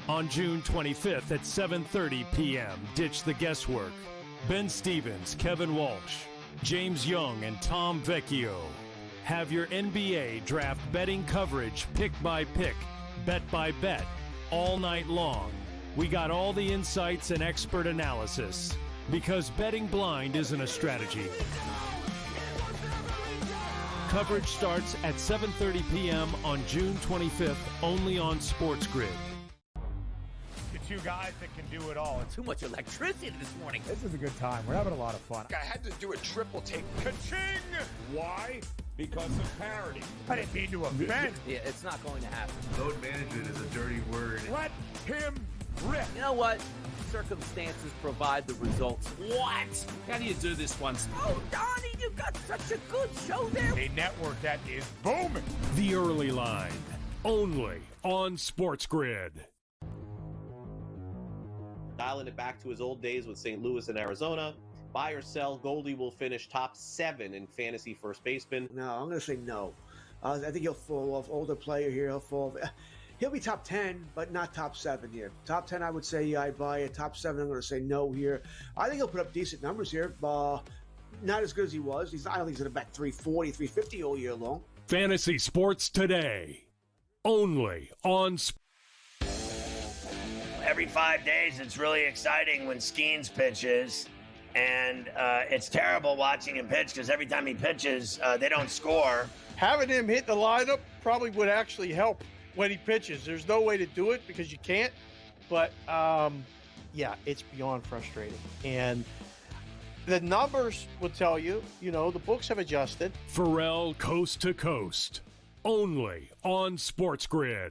On June 25th at 7:30 p.m., ditch the guesswork. Ben Stevens, Kevin Walsh, James Young, and Tom Vecchio have your NBA draft betting coverage pick by pick, bet by bet, all night long. We got all the insights and expert analysis because betting blind isn't a strategy. Coverage starts at 7:30 p.m. on June 25th, only on SportsGrid. The two guys that can do it all. Too much electricity this morning. This is a good time. We're having a lot of fun. I had to do a triple take. Ka-ching! Why? Because of parity. I didn't mean to offend. Yeah, it's not going to happen. Load management is a dirty word. Let him rip. You know what? Circumstances provide the results. What? How do you do this one? Oh, Donnie, you got such a good show there. A network that is booming. The Early Line, only on SportsGrid. Dialing it back to his old days with St. Louis and Arizona. Buy or sell, Goldie will finish top 7 in fantasy first baseman. No, I'm going to say no. I think he'll fall off. Older player here, he'll be top 10, but not top 7 here. Top 10, I would say, yeah, I buy it. Top 7, I'm going to say no here. I think he'll put up decent numbers here. Not as good as he was. I don't think he's going to bat 340, 350 all year long. Fantasy Sports Today, only on Every 5 days, it's really exciting when Skeens pitches. And it's terrible watching him pitch because every time he pitches, they don't score. Having him hit the lineup probably would actually help when he pitches. There's no way to do it because you can't. But, yeah, it's beyond frustrating. And the numbers will tell you, the books have adjusted. Pharrell Coast to Coast, only on SportsGrid.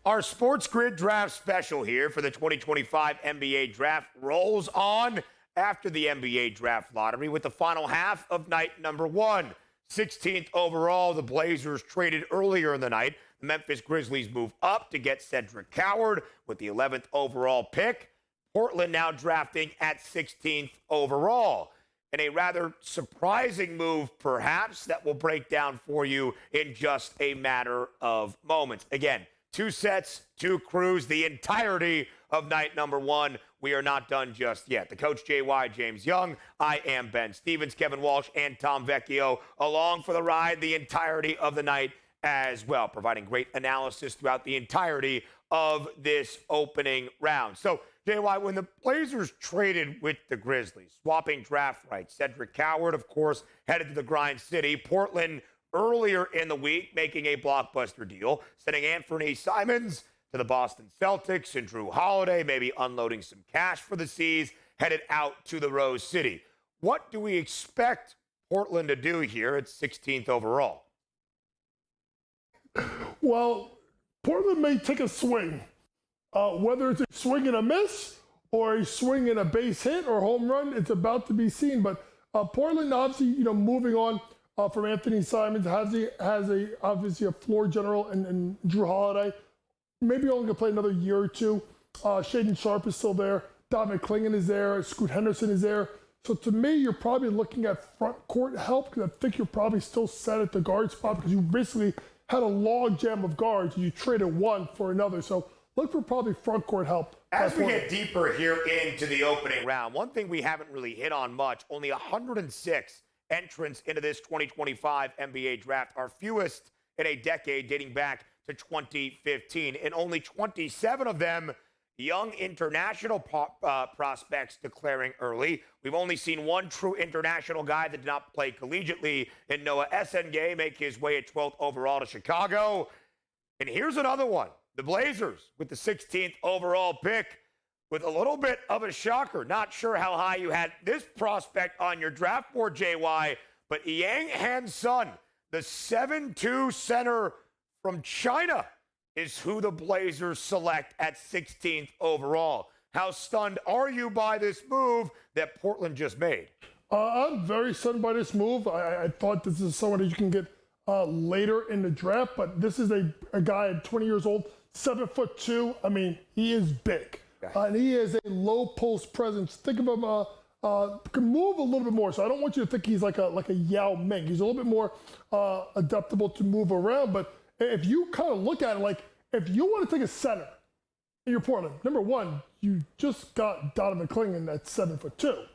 Our SportsGrid draft special here for the 2025 NBA draft rolls on after the NBA draft lottery with the final half of night number 1. 16th overall, the Blazers traded earlier in the night. The Memphis Grizzlies move up to get Cedric Coward with the 11th overall pick. Portland now drafting at 16th overall. In a rather surprising move, perhaps, that we'll break down for you in just a matter of moments. Again, 2 sets, 2 crews, the entirety of night number 1. We are not done just yet. The coach, JY, James Young. I am Ben Stevens, Kevin Walsh, and Tom Vecchio along for the ride the entirety of the night as well, providing great analysis throughout the entirety of this opening round. So, JY, when the Blazers traded with the Grizzlies, swapping draft rights, Cedric Coward, of course, headed to the Grind City. Portland earlier in the week, making a blockbuster deal, sending Anthony Simons to the Boston Celtics and Drew Holiday, maybe unloading some cash for the C's, headed out to the Rose City. What do we expect Portland to do here at 16th overall? Well, Portland may take a swing. Whether it's a swing and a miss or a swing and a base hit or home run, it's about to be seen. But Portland, obviously, moving on from Anthony Simons, has obviously a floor general and Drew Holiday. Maybe only going to play another year or two. Shaden Sharp is still there. Dominic Klingon is there. Scoot Henderson is there. So to me, you're probably looking at front court help because I think you're probably still set at the guard spot because you basically had a log jam of guards and you traded one for another. So look for probably front court help. As we get deeper here into the opening round, one thing we haven't really hit on much, only 106 entrants into this 2025 NBA draft, our fewest in a decade dating back to 2015, and only 27 of them young international prospects declaring early. We've only seen one true international guy that did not play collegiately in Noah Essengay make his way at 12th overall to Chicago. And here's another one. The Blazers with the 16th overall pick with a little bit of a shocker. Not sure how high you had this prospect on your draft board, JY, but Yang Han Sun, the 7'2" center from China, is who the Blazers select at 16th overall. How stunned are you by this move that Portland just made? I'm very stunned by this move. I thought this is someone that you can get later in the draft, but this is a guy at 20 years old, 7'2". I mean, he is big. And he has a low post presence. Think of him, can move a little bit more. So I don't want you to think he's like a Yao Ming. He's a little bit more adaptable to move around. But if you kind of look at it, like if you want to take a center in your Portland, number one, you just got Donovan Clingan at 7'2".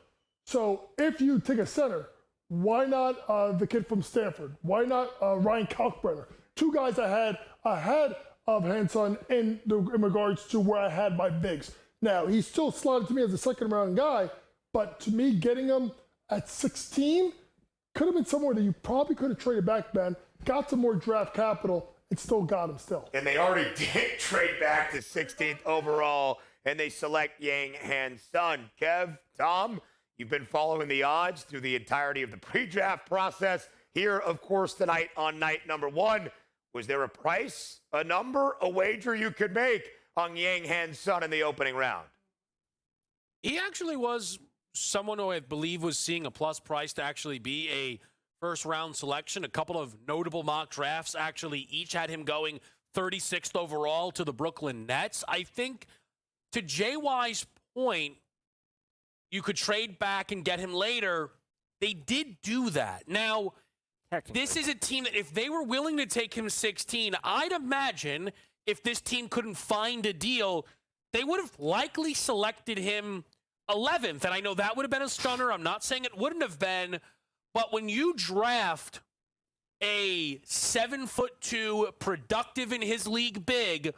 So if you take a center, why not the kid from Stanford? Why not Ryan Kalkbrenner? Two guys I had ahead of Hanson in regards to where I had my bigs. Now, he's still slotted to me as a second-round guy, but to me, getting him at 16 could have been somewhere that you probably could have traded back, Ben, got some more draft capital, and still got him still. And they already did trade back to 16th overall, and they select Yang Han Sun. Kev, Tom, you've been following the odds through the entirety of the pre-draft process. Here, of course, tonight on night number 1, was there a price, a number, a wager you could make on Yang Han Sun in the opening round? He actually was someone who I believe was seeing a plus price to actually be a first-round selection. A couple of notable mock drafts actually each had him going 36th overall to the Brooklyn Nets. I think, to JY's point, you could trade back and get him later. They did do that. Now, this is a team that if they were willing to take him 16, I'd imagine if this team couldn't find a deal, they would have likely selected him 11th. And I know that would have been a stunner. I'm not saying it wouldn't have been. But when you draft a 7'2", productive in his league big,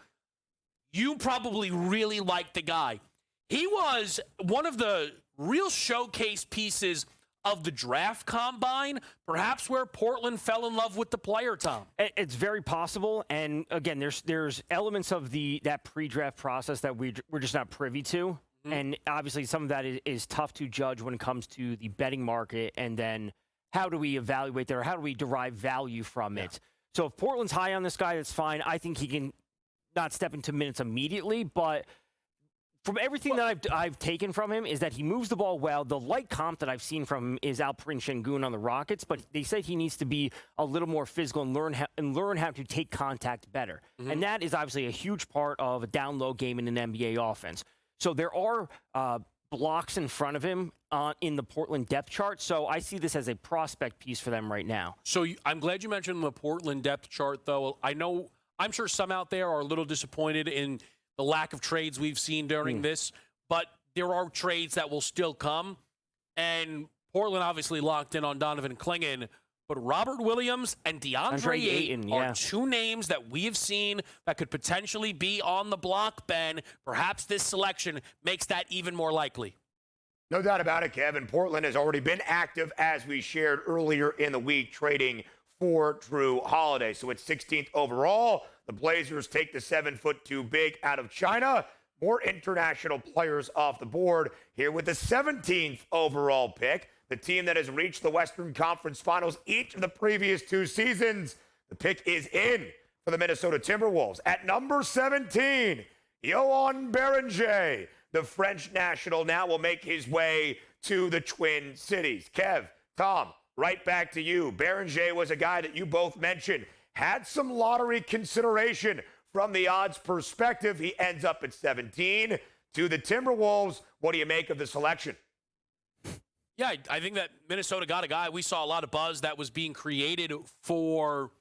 you probably really like the guy. He was one of the real showcase pieces of the draft combine, perhaps where Portland fell in love with the player, Tom. It's very possible, and again, there's elements of that pre-draft process that we're just not privy to, and obviously some of that is tough to judge when it comes to the betting market, and then how do we evaluate that, or how do we derive value from it? So if Portland's high on this guy, that's fine. I think he can not step into minutes immediately, but from everything that I've taken from him is that he moves the ball well. The light comp that I've seen from him is Alperen Şengün on the Rockets, but they say he needs to be a little more physical and learn how to take contact better. And that is obviously a huge part of a down-low game in an NBA offense. So there are blocks in front of him in the Portland depth chart, so I see this as a prospect piece for them right now. So I'm glad you mentioned the Portland depth chart, though. I'm sure some out there are a little disappointed in the lack of trades we've seen during this, but there are trades that will still come. And Portland obviously locked in on Donovan Clingan, but Robert Williams and DeAndre Ayton are two names that we have seen that could potentially be on the block, Ben. Perhaps this selection makes that even more likely. No doubt about it, Kevin. Portland has already been active, as we shared earlier in the week, trading for Drew Holiday. So it's 16th overall. The Blazers take the 7'2" big out of China. More international players off the board here with the 17th overall pick. The team that has reached the Western Conference Finals each of the previous 2 seasons. The pick is in for the Minnesota Timberwolves. At number 17, Yohan Beringer. The French national now will make his way to the Twin Cities. Kev, Tom, right back to you. Beringer was a guy that you both mentioned. Had some lottery consideration from the odds perspective. He ends up at 17 to the Timberwolves. What do you make of the selection? Yeah, I think that Minnesota got a guy. We saw a lot of buzz that was being created for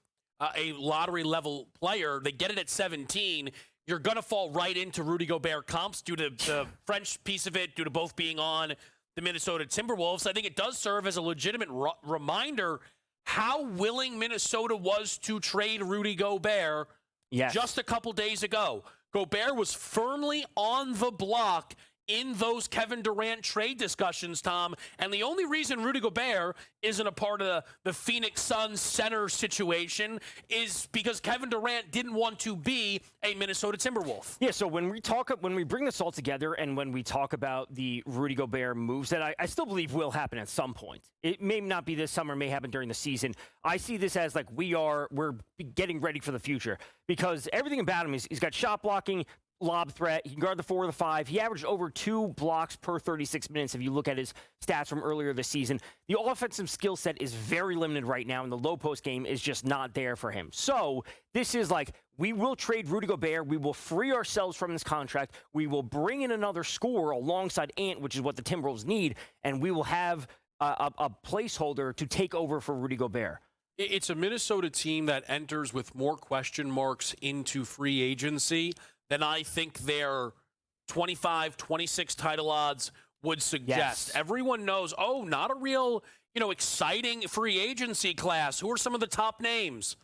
a lottery-level player. They get it at 17. You're going to fall right into Rudy Gobert comps due to the French piece of it, due to both being on the Minnesota Timberwolves. I think it does serve as a legitimate reminder how willing Minnesota was to trade Rudy Gobert just a couple days ago. Gobert was firmly on the block in those Kevin Durant trade discussions, Tom. And the only reason Rudy Gobert isn't a part of the Phoenix Suns center situation is because Kevin Durant didn't want to be a Minnesota Timberwolf. Yeah, so when we bring this all together and when we talk about the Rudy Gobert moves that I still believe will happen at some point. It may not be this summer, may happen during the season. I see this as like we're getting ready for the future because everything about him is he's got shot blocking, lob threat. He can guard the 4 or the 5. He averaged over 2 blocks per 36 minutes if you look at his stats from earlier this season. The offensive skill set is very limited right now, and the low post game is just not there for him. So this is like, we will trade Rudy Gobert. We will free ourselves from this contract. We will bring in another scorer alongside Ant, which is what the Timberwolves need, and we will have a placeholder to take over for Rudy Gobert. It's a Minnesota team that enters with more question marks into free agency than I think their 25, 26 title odds would suggest. Yes. Everyone knows, not a real, exciting free agency class. Who are some of the top names?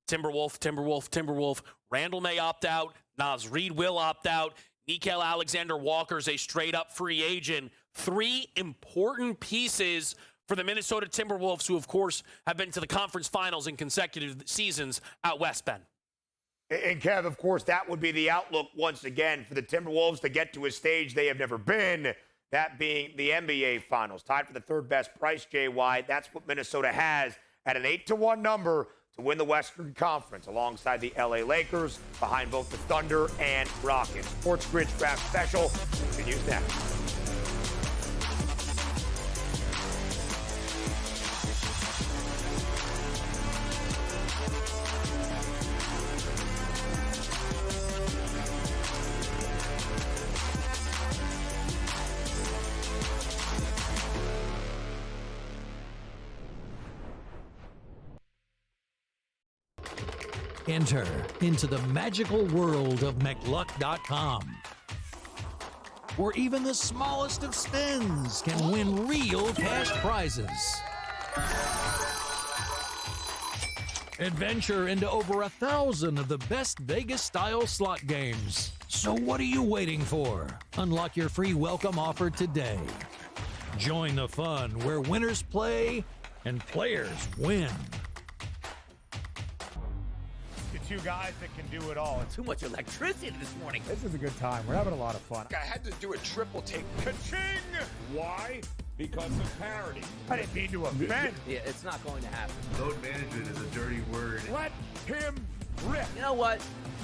Timberwolf. Randall may opt out. Naz Reid will opt out. Nickeil Alexander-Walker's a straight-up free agent. 3 important pieces for the Minnesota Timberwolves, who, of course, have been to the conference finals in consecutive seasons out west, Ben. And, Kev, of course, that would be the outlook once again for the Timberwolves to get to a stage they have never been, that being the NBA Finals. Tied for the third best price, JY. That's what Minnesota has at an 8-1 number to win the Western Conference alongside the LA Lakers, behind both the Thunder and Rockets. SportsGrid's Draft Special continues next. Enter into the magical world of McLuck.com, where even the smallest of spins can win real cash prizes. Adventure into over 1,000 of the best Vegas-style slot games. So what are you waiting for? Unlock your free welcome offer today. Join the fun where winners play and players win. Two guys that can do it all. Too much electricity this morning. This is a good time. We're having a lot of fun. I had to do a triple take. Ka-ching! Why? Because of parity. I didn't mean to offend. Yeah, it's not going to happen. Load management is a dirty word. Let him rip. You know what?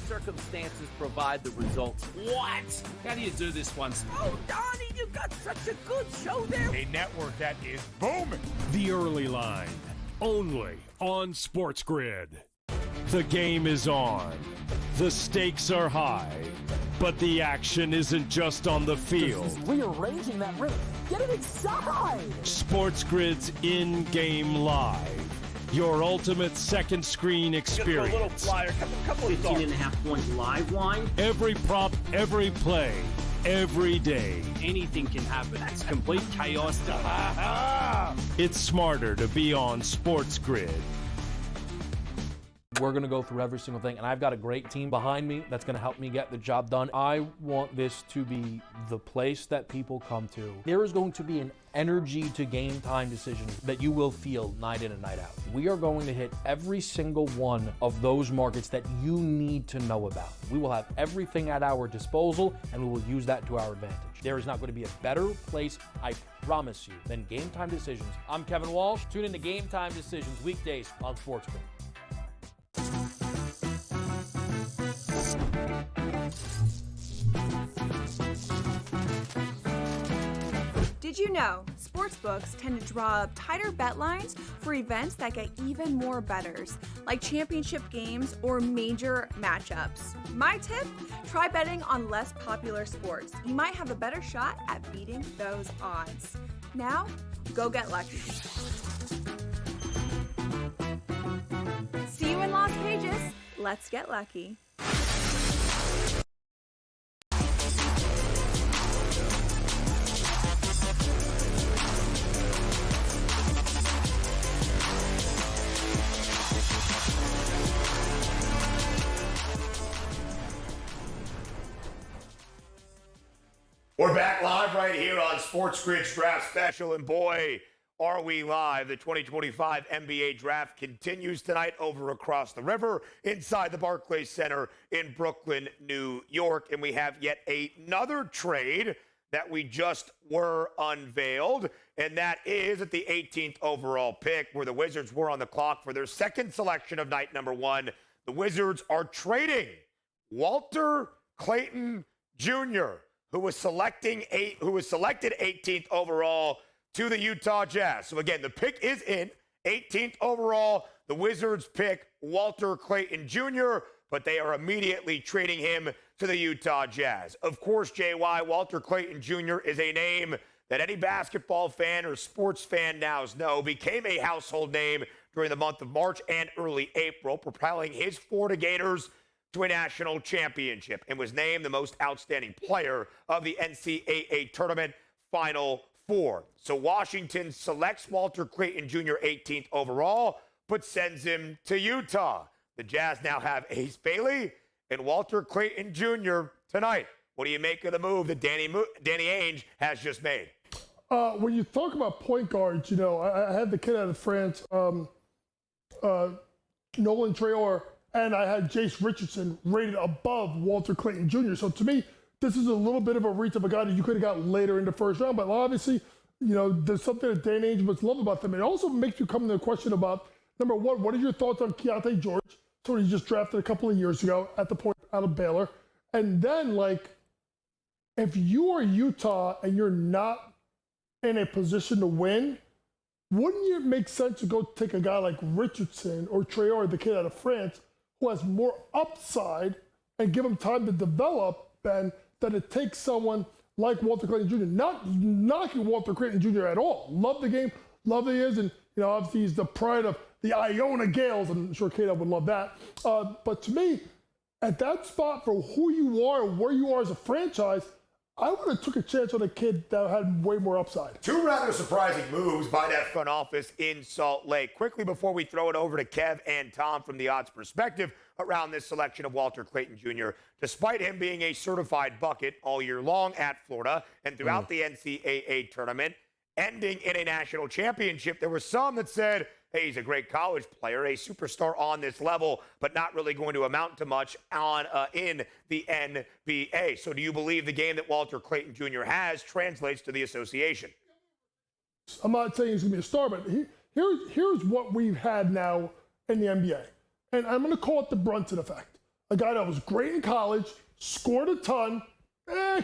Circumstances provide the results. What? How do you do this once? Oh, Donnie, you got such a good show there. A network that is booming. The early line, only on SportsGrid. The game is on. The stakes are high. But the action isn't just on the field. He's rearranging that ring. Get it inside! SportsGrid's in-game live. Your ultimate second screen experience. Just a little flyer, couple of 15.5 point live line. Every prop, every play, every day. Anything can happen. That's complete chaos. It's smarter to be on SportsGrid. We're going to go through every single thing, and I've got a great team behind me that's going to help me get the job done. I want this to be the place that people come to. There is going to be an energy to game time decisions that you will feel night in and night out. We are going to hit every single one of those markets that you need to know about. We will have everything at our disposal, and we will use that to our advantage. There is not going to be a better place, I promise you, than Game Time Decisions. I'm Kevin Walsh. Tune in to Game Time Decisions weekdays on SportsGrid. Did you know sportsbooks tend to draw up tighter bet lines for events that get even more bettors, like championship games or major matchups? My tip, try betting on less popular sports. You might have a better shot at beating those odds. Now, go get lucky. See you in Las Vegas. Let's get lucky. We're back live right here on SportsGrid's Draft Special, and boy, are we live. The 2025 NBA Draft continues tonight over across the river inside the Barclays Center in Brooklyn, New York, and we have yet another trade that we just were unveiled, and that is at the 18th overall pick, where the Wizards were on the clock for their second selection of night number one. The Wizards are trading Walter Clayton Jr., who was selected 18th overall to the Utah Jazz. So again, the pick is in, 18th overall. The Wizards pick Walter Clayton Jr., but they are immediately trading him to the Utah Jazz. Of course, JY, Walter Clayton Jr. is a name that any basketball fan or sports fan now knows, became a household name during the month of March and early April, propelling his Florida Gators to a national championship, and was named the most outstanding player of the NCAA tournament Final Four. So Washington selects Walter Clayton Jr. 18th overall, but sends him to Utah. The Jazz now have Ace Bailey and Walter Clayton Jr. tonight. What do you make of the move that Danny Ainge has just made? When you talk about point guards, you know, I had the kid out of France, Nolan Traore, and I had Jace Richardson rated above Walter Clayton Jr. So to me, this is a little bit of a reach of a guy that you could have got later in the first round. But obviously, you know, there's something that Danny Ainge must love about them. It also makes you come to the question about, number one, what are your thoughts on Keontae George? So he just drafted a couple of years ago at the point out of Baylor. And then, like, if you are Utah and you're not in a position to win, wouldn't it make sense to go take a guy like Richardson or Traore, the kid out of France, who has more upside, and give him time to develop, Ben, than it takes someone like Walter Clayton Jr.? Not knocking Walter Clayton Jr. at all. Love the game, love that he is, and you know, obviously he's the pride of the Iona Gales. I'm sure Kato would love that. But to me, at that spot for who you are and where you are as a franchise, I would have took a chance on a kid that had way more upside. Two rather surprising moves by that front office in Salt Lake. Quickly before we throw it over to Kev and Tom from the odds perspective around this selection of Walter Clayton Jr., despite him being a certified bucket all year long at Florida and throughout the NCAA tournament, ending in a national championship, there were some that said, hey, he's a great college player, a superstar on this level, but not really going to amount to much in the NBA. So do you believe the game that Walter Clayton Jr. has translates to the association? I'm not saying he's going to be a star, but here's what we've had now in the NBA. And I'm going to call it the Brunson effect. A guy that was great in college, scored a ton,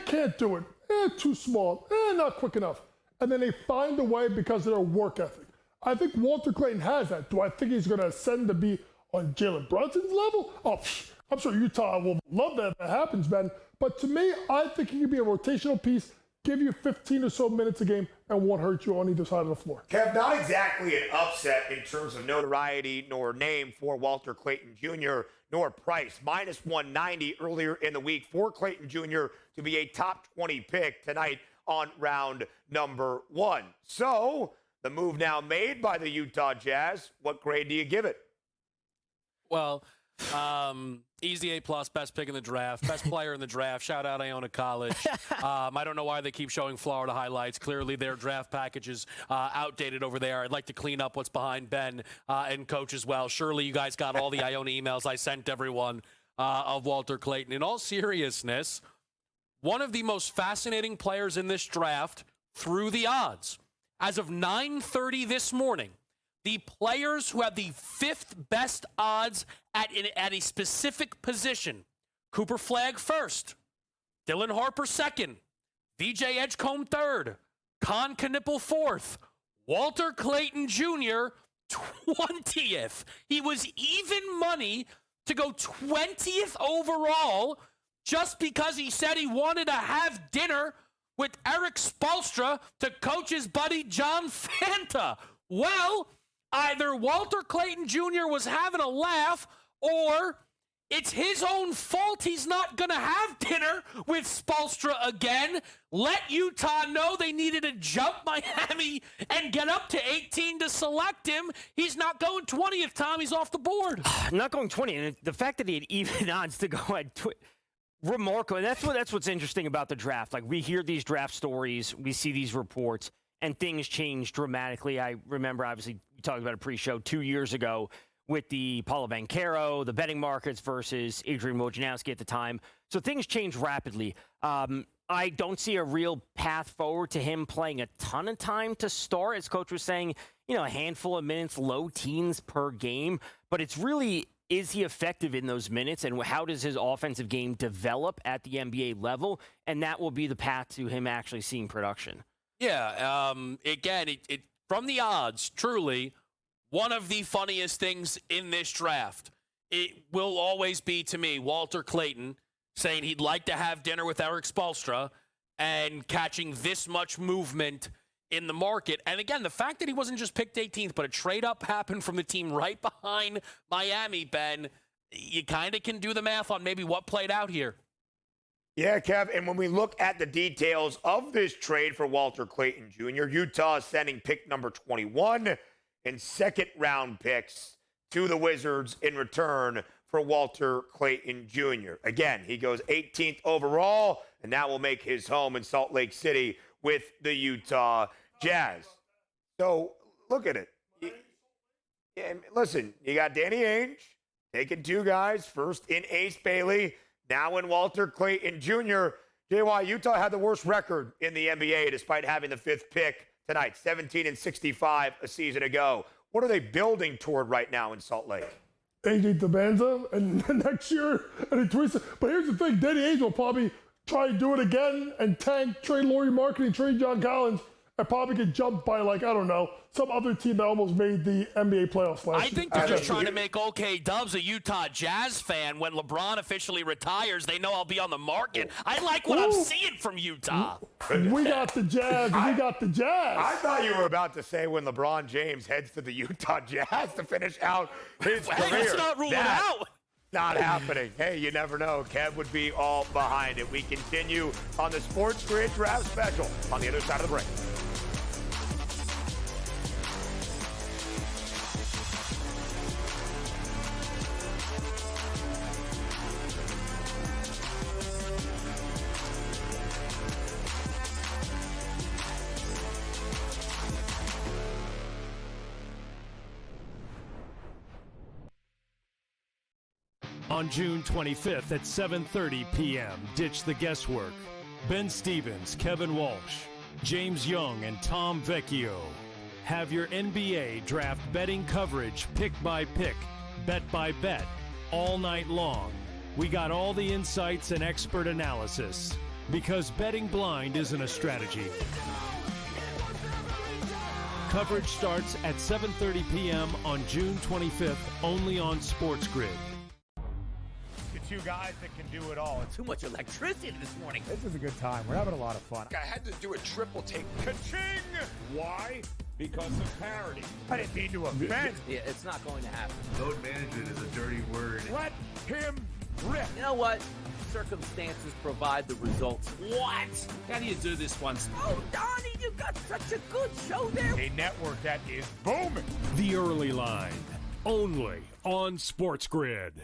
can't do it, too small, not quick enough. And then they find a way because of their work ethic. I think Walter Clayton has that. Do I think he's going to ascend to be on Jalen Brunson's level? Oh, I'm sure Utah will love that if that happens, Ben. But to me, I think he could be a rotational piece, give you 15 or so minutes a game, and won't hurt you on either side of the floor. Kev, not exactly an upset in terms of notoriety nor name for Walter Clayton Jr., nor price. Minus 190 earlier in the week for Clayton Jr. to be a top 20 pick tonight on round number 1. So the move now made by the Utah Jazz, what grade do you give it? Well, easy A+, best pick in the draft, best player in the draft. Shout out Iona College. I don't know why they keep showing Florida highlights. Clearly their draft package is outdated over there. I'd like to clean up what's behind Ben and Coach as well. Surely you guys got all the Iona emails I sent everyone of Walter Clayton. In all seriousness, one of the most fascinating players in this draft through the odds. As of 9:30 this morning, the players who have the 5th best odds at a specific position: Cooper Flagg first, Dylan Harper second, VJ Edgecombe third, Con Knipple fourth, Walter Clayton Jr. 20th. He was even money to go 20th overall just because he said he wanted to have dinner with Eric Spoelstra to coach his buddy John Fanta. Well, either Walter Clayton Jr. was having a laugh, or it's his own fault he's not going to have dinner with Spoelstra again. Let Utah know they needed to jump Miami and get up to 18 to select him. He's not going 20th, Tom. He's off the board. Not going 20. And the fact that he had even odds to go at remarkable. And that's what's interesting about the draft. Like, we hear these draft stories, we see these reports, and things change dramatically. I remember, obviously, we talked about a pre-show 2 years ago with the Paulo Banchero, the betting markets versus Adrian Wojnarowski at the time. So things change rapidly. I don't see a real path forward to him playing a ton of time to start. As Coach was saying, you know, a handful of minutes, low teens per game. But it's really is he effective in those minutes, and how does his offensive game develop at the NBA level? And that will be the path to him actually seeing production. Yeah. Again, from the odds, truly, one of the funniest things in this draft. It will always be, to me, Walter Clayton saying he'd like to have dinner with Eric Spoelstra and catching this much movement in the market. And again, the fact that he wasn't just picked 18th, but a trade up happened from the team right behind Miami, Ben, you kind of can do the math on maybe what played out here. Yeah, Kev, and when we look at the details of this trade for Walter Clayton Jr., Utah is sending pick number 21 and second-round picks to the Wizards in return for Walter Clayton Jr. Again, he goes 18th overall, and now will make his home in Salt Lake City with the Utah Jazz. So look at it. Listen, you got Danny Ainge taking two guys, first in Ace Bailey, now in Walter Clayton Jr. JY, Utah had the worst record in the NBA despite having the fifth pick tonight, 17-65 a season ago. What are they building toward right now in Salt Lake? AJ Debanza, and next year, and he tweets it. But here's the thing, Danny Ainge will probably try and do it again and tank, trade Lauri Markkanen, trade John Collins, and probably get jumped by, like, I don't know, some other team that almost made the NBA playoffs last year. I think they're just trying to make OK Dubs a Utah Jazz fan. When LeBron officially retires, they know I'll be on the market. I like what I'm seeing from Utah. We got the Jazz. We got the Jazz. I thought you were about to say when LeBron James heads to the Utah Jazz to finish out his career. Let's not rule it out. Not happening. Hey, you never know. Kev would be all behind it. We continue on the Sports Grid Draft Special on the other side of the break. On June 25th at 7:30 p.m., ditch the guesswork. Ben Stevens, Kevin Walsh, James Young, and Tom Vecchio have your NBA draft betting coverage pick by pick, bet by bet, all night long. We got all the insights and expert analysis because betting blind isn't a strategy. Coverage starts at 7:30 p.m. on June 25th, only on SportsGrid. Two guys that can do it all. Too much electricity this morning. This is a good time. We're having a lot of fun. I had to do a triple take. Ka-ching! Why? Because of parity. I didn't mean to offend. Yeah, it's not going to happen. Load management is a dirty word. Let him rip. You know what? Circumstances provide the results. What? How do you do this one? Oh, Donnie, you got such a good show there. A network that is booming. The Early Line, only on SportsGrid.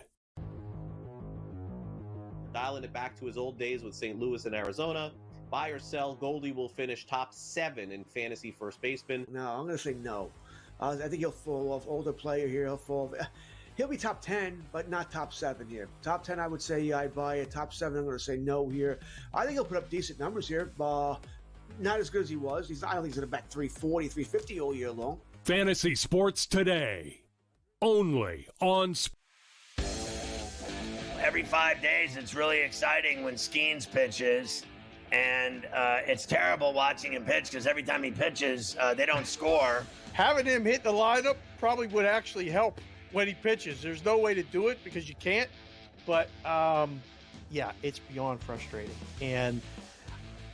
Dialing it back to his old days with St. Louis and Arizona. Buy or sell, Goldie will finish top 7 in fantasy first baseman. No, I'm going to say no. I think he'll fall off. Older player here, he'll be top 10, but not top 7 here. Top 10, I would say I buy it. Top 7, I'm going to say no here. I think he'll put up decent numbers here. Not as good as he was. I don't think he's going to bat 340, 350 all year long. Fantasy Sports Today, only on Every 5 days, it's really exciting when Skeens pitches, and it's terrible watching him pitch because every time he pitches, they don't score. Having him hit the lineup probably would actually help when he pitches. There's no way to do it because you can't, but yeah, it's beyond frustrating. And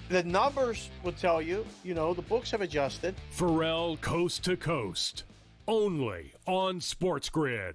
the numbers will tell you, the books have adjusted. Pharrell Coast to Coast, only on SportsGrid.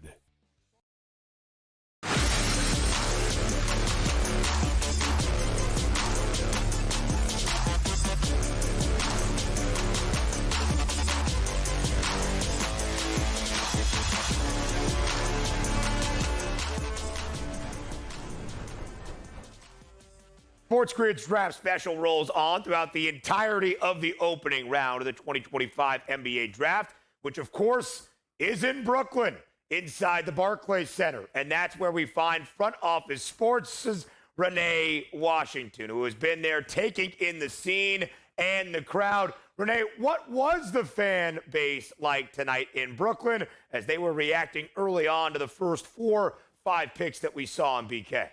SportsGrid's draft special rolls on throughout the entirety of the opening round of the 2025 NBA Draft, which, of course, is in Brooklyn, inside the Barclays Center. And that's where we find Front Office Sports' Renee Washington, who has been there taking in the scene and the crowd. Renee, what was the fan base like tonight in Brooklyn as they were reacting early on to the first 4-5 picks that we saw in BK?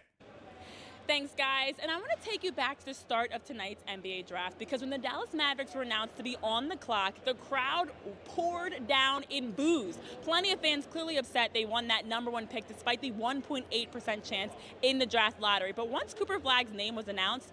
Thanks, guys. And I want to take you back to the start of tonight's NBA draft, because when the Dallas Mavericks were announced to be on the clock, the crowd poured down in boos. Plenty of fans clearly upset they won that number 1 pick despite the 1.8% chance in the draft lottery. But once Cooper Flagg's name was announced,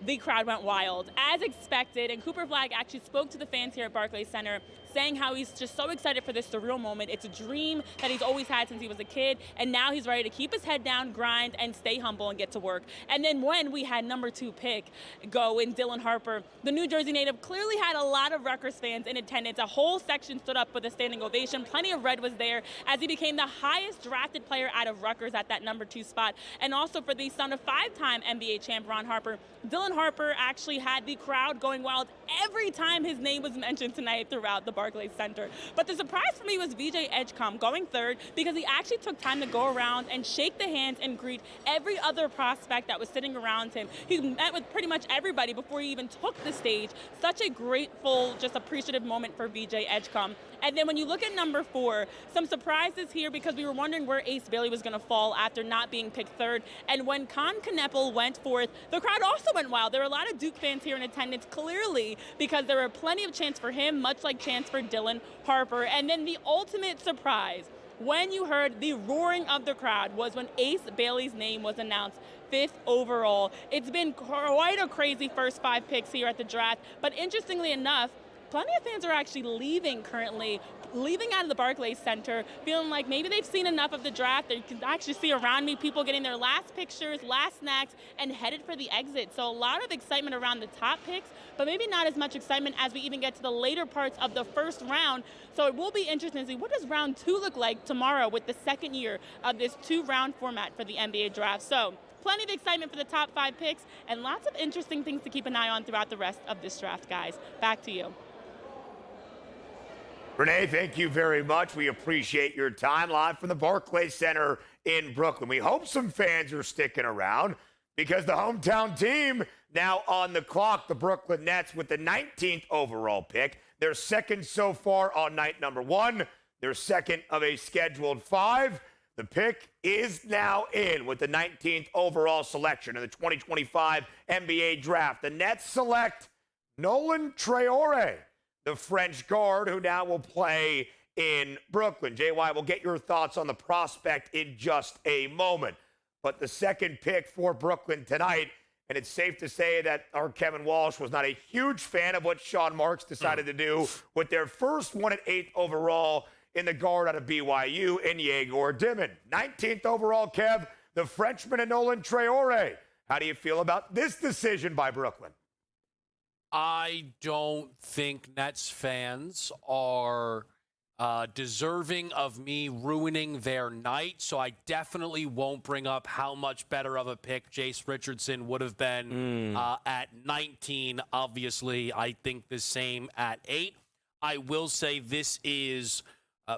the crowd went wild, as expected, and Cooper Flagg actually spoke to the fans here at Barclays Center, saying how he's just so excited for this surreal moment. It's a dream that he's always had since he was a kid, and now he's ready to keep his head down, grind, and stay humble and get to work. And then when we had number 2 pick go in Dylan Harper, the New Jersey native clearly had a lot of Rutgers fans in attendance. A whole section stood up with a standing ovation. Plenty of red was there as he became the highest drafted player out of Rutgers at that number 2 spot. And also for the son of 5-time NBA champ Ron Harper, Dylan Harper actually had the crowd going wild every time his name was mentioned tonight throughout the Barclays Center. But the surprise for me was VJ Edgecombe going 3rd, because he actually took time to go around and shake the hands and greet every other prospect that was sitting around him. He met with pretty much everybody before he even took the stage. Such a grateful, just appreciative moment for VJ Edgecombe. And then when you look at number 4, some surprises here, because we were wondering where Ace Bailey was going to fall after not being picked 3rd. And when Con Kneppel went 4th, the crowd also went wild. There were a lot of Duke fans here in attendance, clearly, because there were plenty of chants for him, much like chants for Dylan Harper. And then the ultimate surprise, when you heard the roaring of the crowd, was when Ace Bailey's name was announced 5th overall. It's been quite a crazy first 5 picks here at the draft, but interestingly enough, plenty of fans are actually leaving out of the Barclays Center, feeling like maybe they've seen enough of the draft. You can actually see around me people getting their last pictures, last snacks, and headed for the exit. So a lot of excitement around the top picks, but maybe not as much excitement as we even get to the later parts of the first round. So it will be interesting to see what does round 2 look like tomorrow with the second year of this 2-round format for the NBA draft. So plenty of excitement for the top 5 picks and lots of interesting things to keep an eye on throughout the rest of this draft, guys. Back to you. Renee, thank you very much. We appreciate your time live from the Barclays Center in Brooklyn. We hope some fans are sticking around because the hometown team now on the clock, the Brooklyn Nets, with the 19th overall pick. They're second so far on night number 1. They're second of a scheduled 5. The pick is now in with the 19th overall selection in the 2025 NBA draft. The Nets select Nolan Traore, the French guard who now will play in Brooklyn. JY, we'll get your thoughts on the prospect in just a moment. But the second pick for Brooklyn tonight, and it's safe to say that our Kevin Walsh was not a huge fan of what Sean Marks decided to do with their first one at 8th overall in the guard out of BYU, Inyegor Dimon. 19th overall, Kev, the Frenchman and Nolan Traore. How do you feel about this decision by Brooklyn? I don't think Nets fans are deserving of me ruining their night, so I definitely won't bring up how much better of a pick Jace Richardson would have been at 19. Obviously, I think the same at 8. I will say this is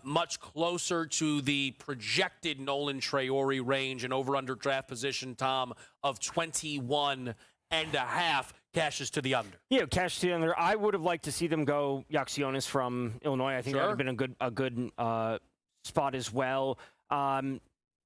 much closer to the projected Nolan Traore range and over-under draft position, Tom, of 21.5. Cashes to the under. Yeah, cash to the under. I would have liked to see them go Yaxionis from Illinois. I think that would have been a good spot as well.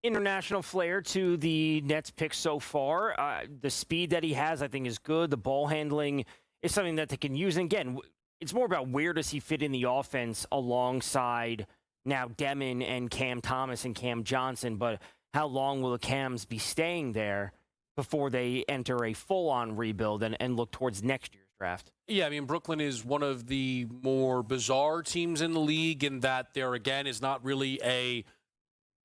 International flair to the Nets pick so far. The speed that he has, I think, is good. The ball handling is something that they can use. And again, it's more about where does he fit in the offense alongside now Demon and Cam Thomas and Cam Johnson. But how long will the Cams be staying there before they enter a full-on rebuild and look towards next year's draft? Yeah, I mean, Brooklyn is one of the more bizarre teams in the league in that there, again, is not really a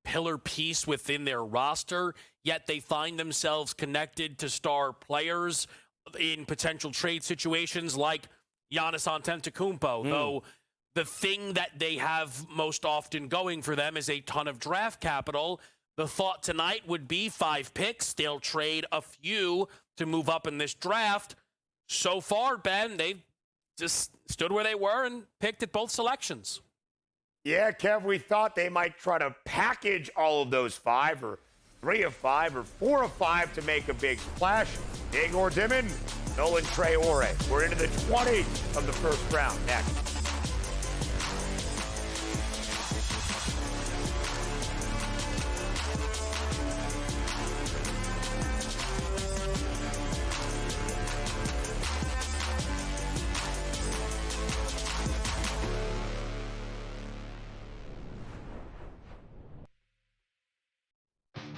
pillar piece within their roster, yet they find themselves connected to star players in potential trade situations like Giannis Antetokounmpo, though the thing that they have most often going for them is a ton of draft capital. The thought tonight would be 5 picks. They'll trade a few to move up in this draft. So far, Ben, they've just stood where they were and picked at both selections. Yeah, Kev, we thought they might try to package all of those 5 or 3 of 5 or 4 of 5 to make a big splash. Inyegor Dimon, Nolan Traore. We're into the 20s of the first round next.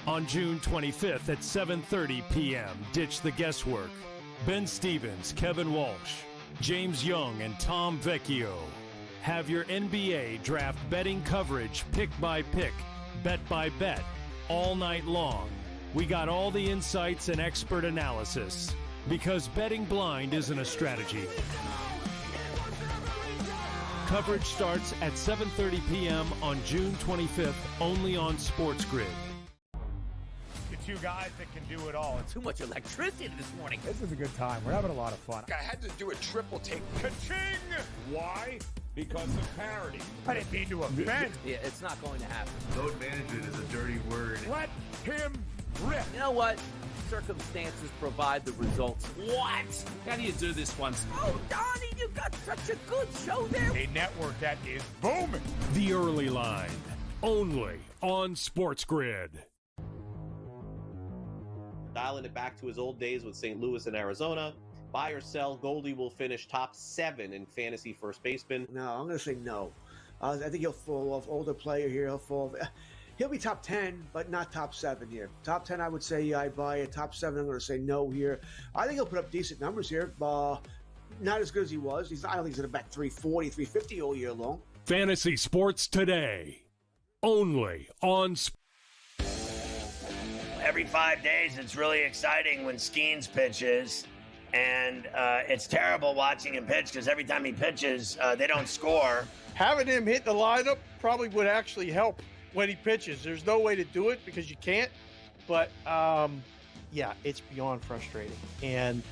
On June 25th at 7:30 p.m., ditch the guesswork. Ben Stevens, Kevin Walsh, James Young, and Tom Vecchio have your NBA draft betting coverage pick by pick, bet by bet, all night long. We got all the insights and expert analysis because betting blind isn't a strategy. Coverage starts at 7:30 p.m. on June 25th, only on SportsGrid. Two guys that can do it all. Too much electricity this morning. This is a good time. We're having a lot of fun. I had to do a triple take. Ka-ching! Why? Because of parity. I didn't mean to offend. Yeah, it's not going to happen. Load management is a dirty word. Let him rip. You know what? Circumstances provide the results. What? How do you do this one? Oh, Donnie, you got such a good show there. A network that is booming. The Early Line, only on SportsGrid. Dialing it back to his old days with St. Louis and Arizona. Buy or sell, Goldie will finish top 7 in fantasy first baseman. No, I'm going to say no. I think he'll fall off. Older player here, he'll be top 10, but not top 7 here. Top 10, I would say I buy it. Top 7, I'm going to say no here. I think he'll put up decent numbers here. Not as good as he was. I don't think he's going to bat 340, 350 all year long. Fantasy Sports Today, only on Every 5 days, it's really exciting when Skeens pitches, and it's terrible watching him pitch because every time he pitches, they don't score. Having him hit the lineup probably would actually help when he pitches. There's no way to do it because you can't. But, yeah, it's beyond frustrating. And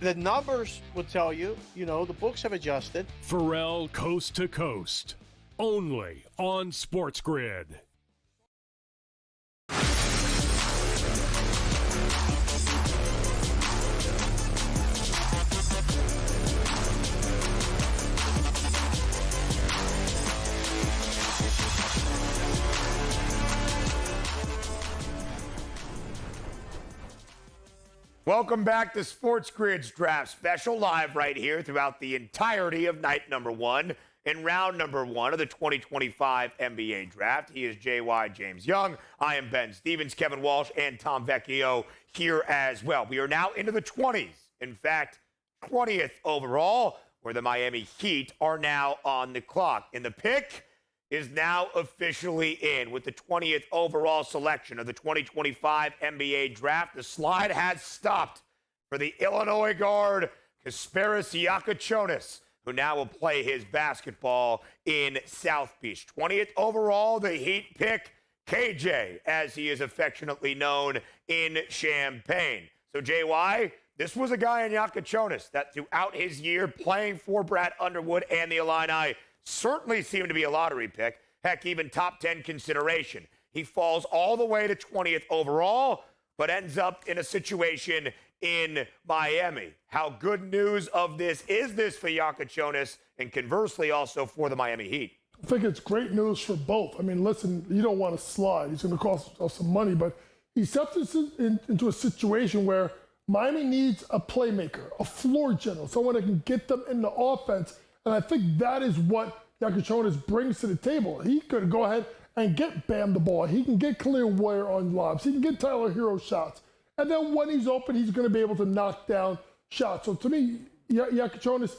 the numbers will tell you, the books have adjusted. Pharrell Coast to Coast, only on SportsGrid. Welcome back to SportsGrid's Draft Special, live right here throughout the entirety of night number 1 and round number 1 of the 2025 NBA Draft. He is JY James Young. I am Ben Stevens, Kevin Walsh, and Tom Vecchio here as well. We are now into the 20s. In fact, 20th overall, where the Miami Heat are now on the clock. And the pick is now officially in with the 20th overall selection of the 2025 NBA Draft. The slide has stopped for the Illinois guard, Kasparas Giacochonis, who now will play his basketball in South Beach. 20th overall, the Heat pick KJ, as he is affectionately known in Champaign. So, JY, this was a guy in Giacochonis that throughout his year playing for Brad Underwood and the Illini certainly seemed to be a lottery pick, heck, even top 10 consideration. He falls all the way to 20th overall, but ends up in a situation in Miami. How good news of this is this for Giacochonis, and conversely also for the Miami Heat? I think it's great news for both. I mean, listen, you don't want to slide. He's going to cost us some money, but he steps into a situation where Miami needs a playmaker, a floor general, someone that can get them in the offense. And I think that is what Giacochonis brings to the table. He could go ahead and get Bam the ball. He can get Khalil Ware on lobs. He can get Tyler Hero shots. And then when he's open, he's going to be able to knock down shots. So to me, Giacochonis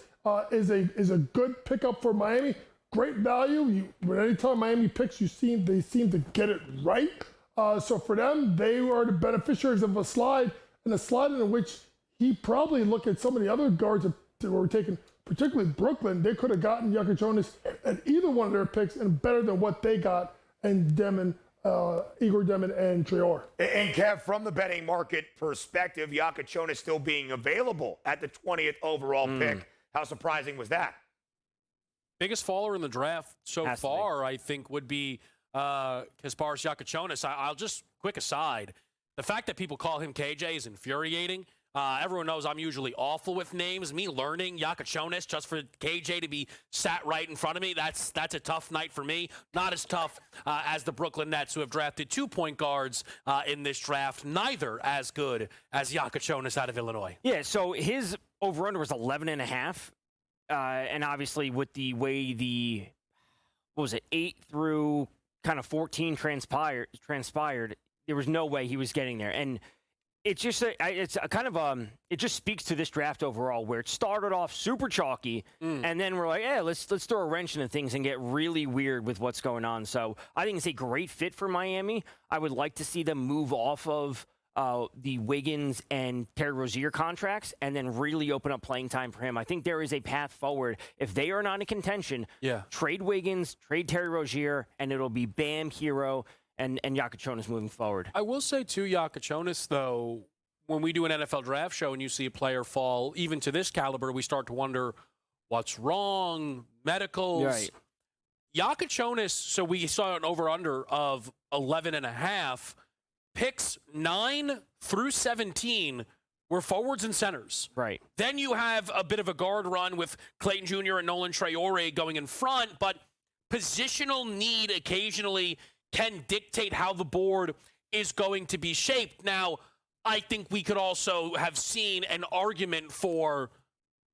is a good pickup for Miami. Great value. Anytime Miami picks, they seem to get it right. So for them, they are the beneficiaries of a slide, and a slide in which he probably looked at some of the other guards that were taken, particularly Brooklyn. They could have gotten Giacochonis at either one of their picks and better than what they got in Igor Demon and Traore. And Kev, from the betting market perspective, Giacochonis still being available at the 20th overall pick. How surprising was that? Biggest faller in the draft so far, I think, would be Kasparas Giacochonis. I'll just, quick aside, the fact that people call him KJ is infuriating. Everyone knows I'm usually awful with names. Me learning Yakachonis just for KJ to be sat right in front of me, that's a tough night for me. Not as tough as the Brooklyn Nets, who have drafted 2 point guards in this draft, neither as good as Yakachonis out of Illinois. Yeah, so his over-under was 11.5. And obviously with the way 8 through kind of 14 transpired, there was no way he was getting there. And it's just it just speaks to this draft overall, where it started off super chalky, and then we're like, yeah, let's throw a wrench into things and get really weird with what's going on. So I think it's a great fit for Miami. I would like to see them move off of the Wiggins and Terry Rozier contracts and then really open up playing time for him. I think there is a path forward. If they are not in contention, trade Wiggins, trade Terry Rozier, and it'll be Bam, Hero, and Yakachonis moving forward. I will say, too, Yakachonis, though, when we do an NFL draft show and you see a player fall, even to this caliber, we start to wonder what's wrong, medicals. Right. Yakachonis, so we saw an over-under of 11.5. Picks 9 through 17 were forwards and centers. Right. Then you have a bit of a guard run with Clayton Jr. and Nolan Traore going in front, but positional need occasionally can dictate how the board is going to be shaped. Now, I think we could also have seen an argument for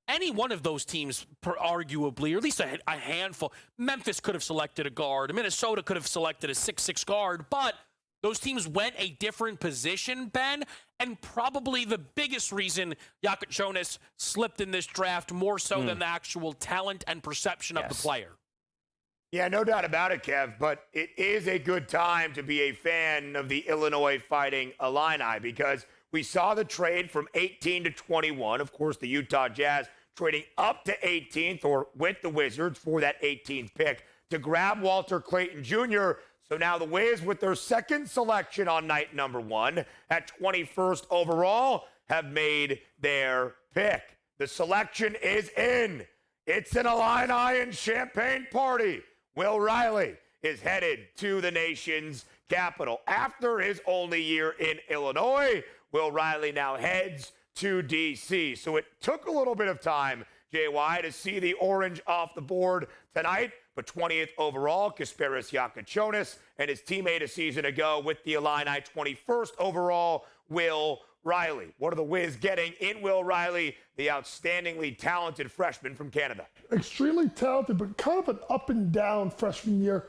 any one of those teams, arguably, or at least a handful. Memphis could have selected a guard. Minnesota could have selected a 6'6 guard, but those teams went a different position, Ben, and probably the biggest reason Yakachonis slipped in this draft more so than the actual talent and perception of the player. Yeah, no doubt about it, Kev, but it is a good time to be a fan of the Illinois Fighting Illini because we saw the trade from 18 to 21. Of course, the Utah Jazz trading up to 18th or with the Wizards for that 18th pick to grab Walter Clayton Jr. So now the Wiz, with their second selection on night number 1 at 21st overall, have made their pick. The selection is in. It's an Illini and champagne party. Will Riley is headed to the nation's capital. After his only year in Illinois, Will Riley now heads to D.C. So it took a little bit of time, JY, to see the orange off the board tonight. But 20th overall, Kasparis Yakachonis, and his teammate a season ago with the Illini, 21st overall, Will Riley. What are the Wiz getting in Will Riley, the outstandingly talented freshman from Canada? Extremely talented, but kind of an up and down freshman year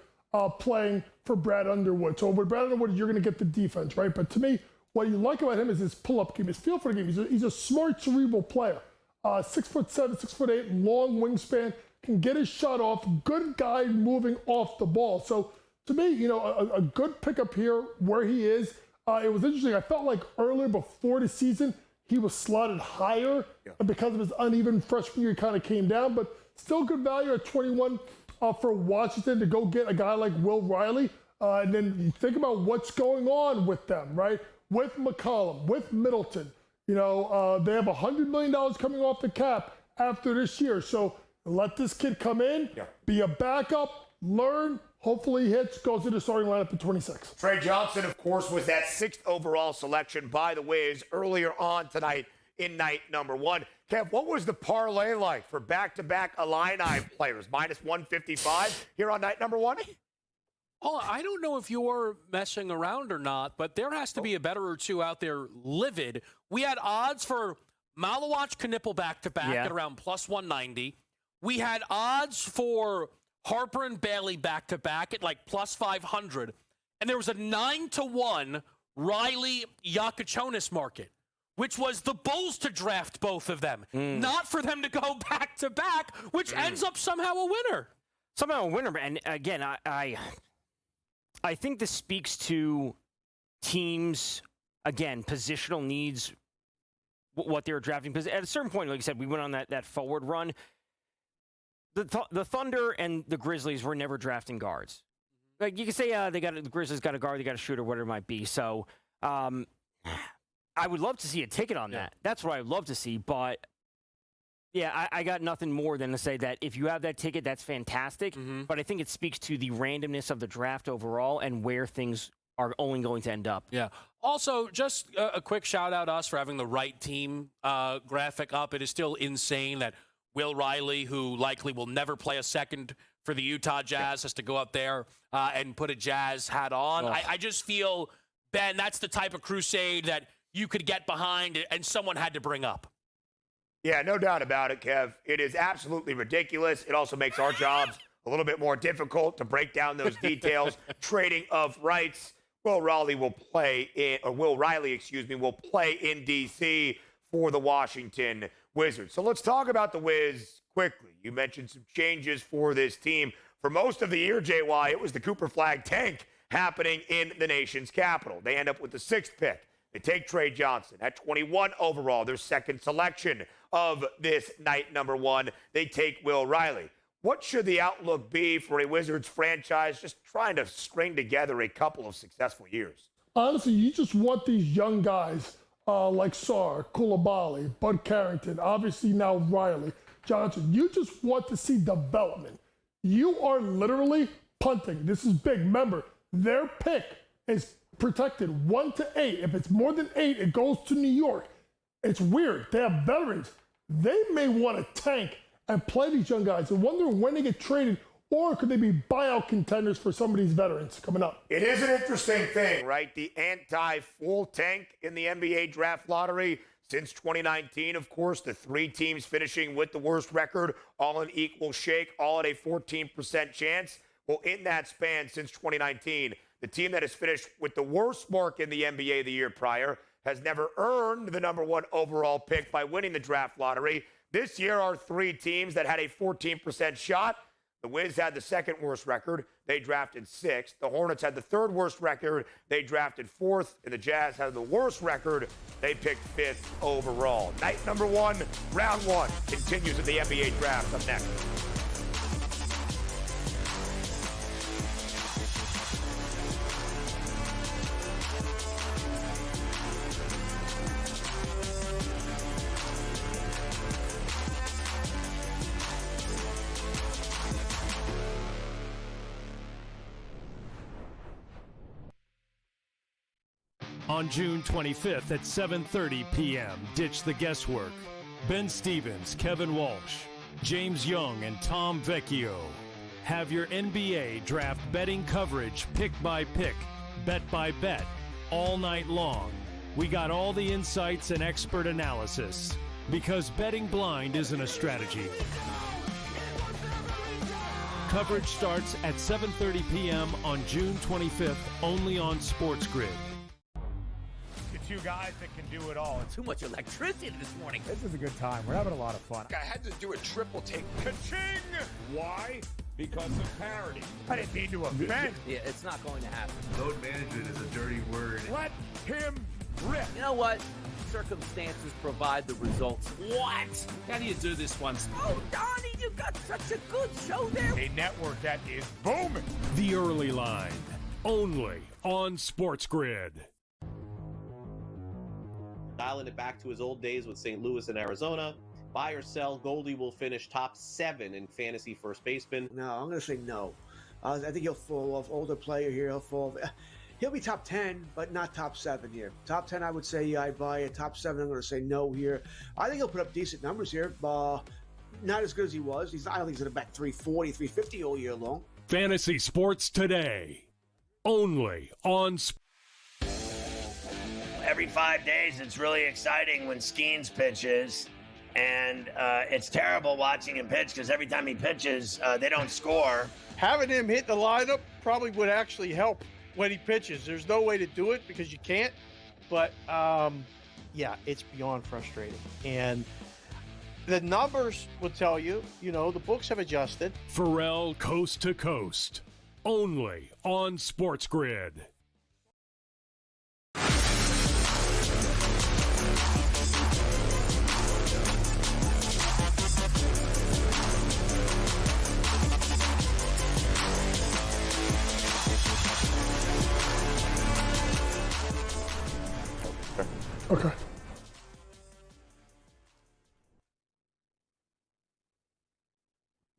playing for Brad Underwood. So with Brad Underwood, you're going to get the defense, right? But to me, what you like about him is his pull-up game, his feel for the game. He's a smart, cerebral player. 6'7", 6'8", long wingspan, can get his shot off, good guy moving off the ball. So to me, a good pickup here where he is. It was interesting. I felt like earlier before the season, he was slotted higher. And because of his uneven freshman year, he kind of came down, but still good value at 21 for Washington to go get a guy like Will Riley. And then you think about what's going on with them, right? With McCollum, with Middleton. They have $100 million coming off the cap after this year. So let this kid come in, be a backup, learn. Hopefully he hits, goes to the starting lineup at 26. Trey Johnson, of course, was that 6th overall selection by the Wiz earlier on tonight in night number 1. Kev, what was the parlay like for back-to-back Illini players? Minus 155 here on night number 1? Oh, I don't know if you're messing around or not, but there has to be a better or two out there livid. We had odds for Malawach Knipple back-to-back at around plus 190. We had odds for Harper and Bailey back-to-back at like plus 500. And there was a 9-1 Riley Yakachonis market, which was the Bulls to draft both of them, not for them to go back-to-back, which ends up somehow a winner. Somehow a winner. And again, I think this speaks to teams, again, positional needs, what they were drafting. Because at a certain point, like I said, we went on that forward run. The Thunder and the Grizzlies were never drafting guards. Like you can say, the Grizzlies got a guard, they got a shooter, whatever it might be. So I would love to see a ticket on that. That's what I'd love to see. But yeah, I got nothing more than to say that if you have that ticket, that's fantastic. But I think it speaks to the randomness of the draft overall and where things are only going to end up. Yeah. Also, just a quick shout out to us for having the right team graphic up. It is still insane that Will Riley, who likely will never play a second for the Utah Jazz, has to go up there and put a Jazz hat on. I just feel, Ben, that's the type of crusade that you could get behind and someone had to bring up. Yeah, no doubt about it, Kev. It is absolutely ridiculous. It also makes our jobs a little bit more difficult to break down those details. Trading of rights. Will Riley, will play in D.C. for the Washington Wizards. So let's talk about the Wiz quickly. You mentioned some changes for this team. For most of the year, JY, it was the Cooper Flag tank happening in the nation's capital. They end up with the 6th pick. They take Trey Johnson at 21 overall, their second selection of this night number 1. They take Will Riley. What should the outlook be for a Wizards franchise just trying to string together a couple of successful years? Honestly, you just want these young guys like Sarr, Coulibaly, Bud Carrington, obviously now Riley, Johnson. You just want to see development. You are literally punting. This is big. Remember, their pick is protected 1 to 8. If it's more than 8, it goes to New York. It's weird. They have veterans. They may want to tank and play these young guys and wonder when they get traded, or could they be buyout contenders for some of these veterans coming up? It is an interesting thing, right? The anti-full tank in the NBA draft lottery since 2019, of course, the 3 teams finishing with the worst record, all an equal shake, all at a 14% chance. Well, in that span since 2019, the team that has finished with the worst mark in the NBA the year prior has never earned the number 1 overall pick by winning the draft lottery. This year are 3 teams that had a 14% shot. The Wiz had the 2nd worst record. They drafted 6th. The Hornets had the 3rd worst record. They drafted 4th. And the Jazz had the worst record. They picked 5th overall. Night number 1, round 1 continues in the NBA draft. Up next. On June 25th at 7:30 p.m., ditch the guesswork. Ben Stevens, Kevin Walsh, James Young, and Tom Vecchio have your NBA draft betting coverage pick by pick, bet by bet, all night long. We got all the insights and expert analysis because betting blind isn't a strategy. Coverage starts at 7:30 p.m. on June 25th, only on SportsGrid. 2 guys that can do it all. Too much electricity this morning. This is a good time. We're having a lot of fun. I had to do a triple take. Ka-ching! Why? Because of parity. I didn't mean to offend. Yeah, it's not going to happen. Load management is a dirty word. Let him rip. You know what? Circumstances provide the results. What? How do you do this one? Oh, Donnie, you got such a good show there. A network that is booming. The Early Line, only on SportsGrid. Dialing it back to his old days with St. Louis and Arizona. Buy or sell, Goldie will finish top 7 in fantasy first baseman. No, I'm going to say no. I think he'll fall off. Older player here, he'll be top 10, but not top 7 here. Top 10, I would say I buy it. Top 7, I'm going to say no here. I think he'll put up decent numbers here. Not as good as he was. I don't think he's going to bat 340, 350 all year long. Fantasy Sports Today, only on Every 5 days, it's really exciting when Skeens pitches, and it's terrible watching him pitch because every time he pitches, they don't score. Having him hit the lineup probably would actually help when he pitches. There's no way to do it because you can't, but yeah, it's beyond frustrating. And the numbers will tell you, the books have adjusted. Pharrell Coast to Coast, only on SportsGrid. Okay.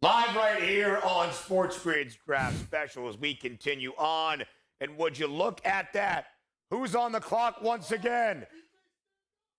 Live right here on SportsGrid's draft special as we continue on. And would you look at that? Who's on the clock once again?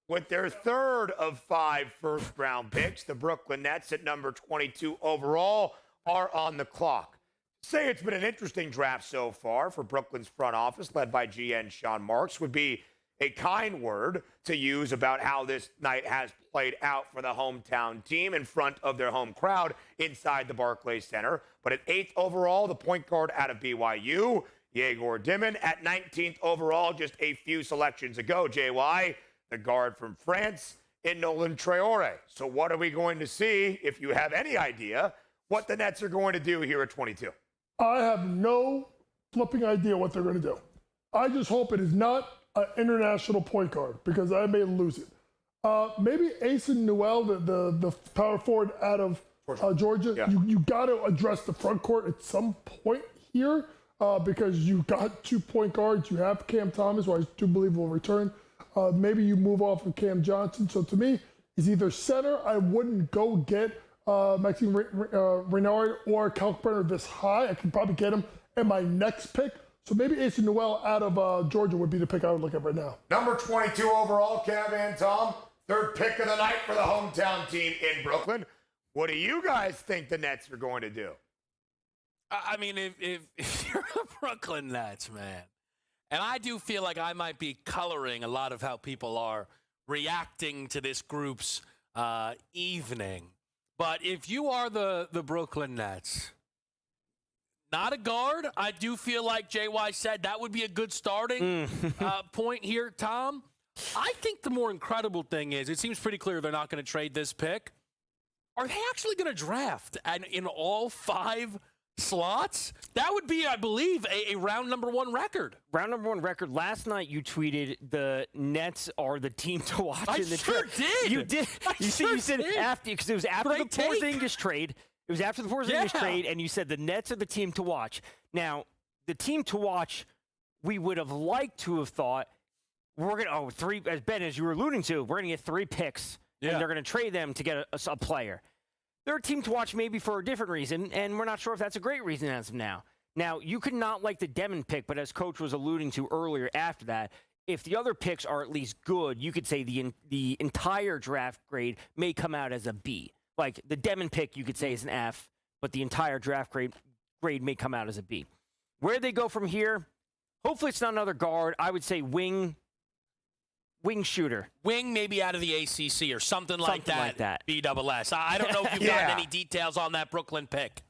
With their third of 5 first-round picks, the Brooklyn Nets at number 22 overall are on the clock. Say it's been an interesting draft so far for Brooklyn's front office, led by GM Sean Marks, would be a kind word to use about how this night has played out for the hometown team in front of their home crowd inside the Barclays Center. But at 8th overall, the point guard out of BYU, Yegor Dimon. At 19th overall, just a few selections ago, JY, the guard from France, in Nolan Traore. So what are we going to see, if you have any idea, what the Nets are going to do here at 22? I have no flipping idea what they're going to do. I just hope it is not an international point guard, because I may lose it. Maybe Asen Newell, the power forward out of Georgia. Yeah. You got to address the front court at some point here, because you got 2 point guards. You have Cam Thomas, who I do believe will return. Maybe you move off of Cam Johnson. So to me, it's either center. I wouldn't go get Maxime Renard or Kalkbrenner this high. I could probably get him in my next pick. So maybe Asen Newell out of Georgia would be the pick I would look at right now. Number 22 overall, Kev and Tom. Third pick of the night for the hometown team in Brooklyn. What do you guys think the Nets are going to do? I mean, if you're a Brooklyn Nets, man, and I do feel like I might be coloring a lot of how people are reacting to this group's evening. But if you are the Brooklyn Nets, not a guard, I do feel like JY said that would be a good starting point here, Tom. I think the more incredible thing is, it seems pretty clear they're not going to trade this pick. Are they actually going to draft in all 5 slots? That would be, I believe, a round number 1 record. Round number 1 record. Last night you tweeted the Nets are the team to watch. I in the sure did. You did. You said after, because it was after the Porzingis trade. It was after the Porzingis trade, and you said the Nets are the team to watch. Now, the team to watch, we would have liked to have thought, we're going to, as Ben, as you were alluding to, we're going to get 3 picks, and they're going to trade them to get a player. They're a team to watch maybe for a different reason, and we're not sure if that's a great reason as of now. Now, you could not like the Demon pick, but as Coach was alluding to earlier after that, if the other picks are at least good, you could say the entire draft grade may come out as a B. Like the Demon pick, you could say is an F, but the entire draft grade may come out as a B. Where they go from here, hopefully it's not another guard. I would say wing shooter. Wing maybe out of the ACC or something like that. BSS. I don't know if you've gotten any details on that Brooklyn pick.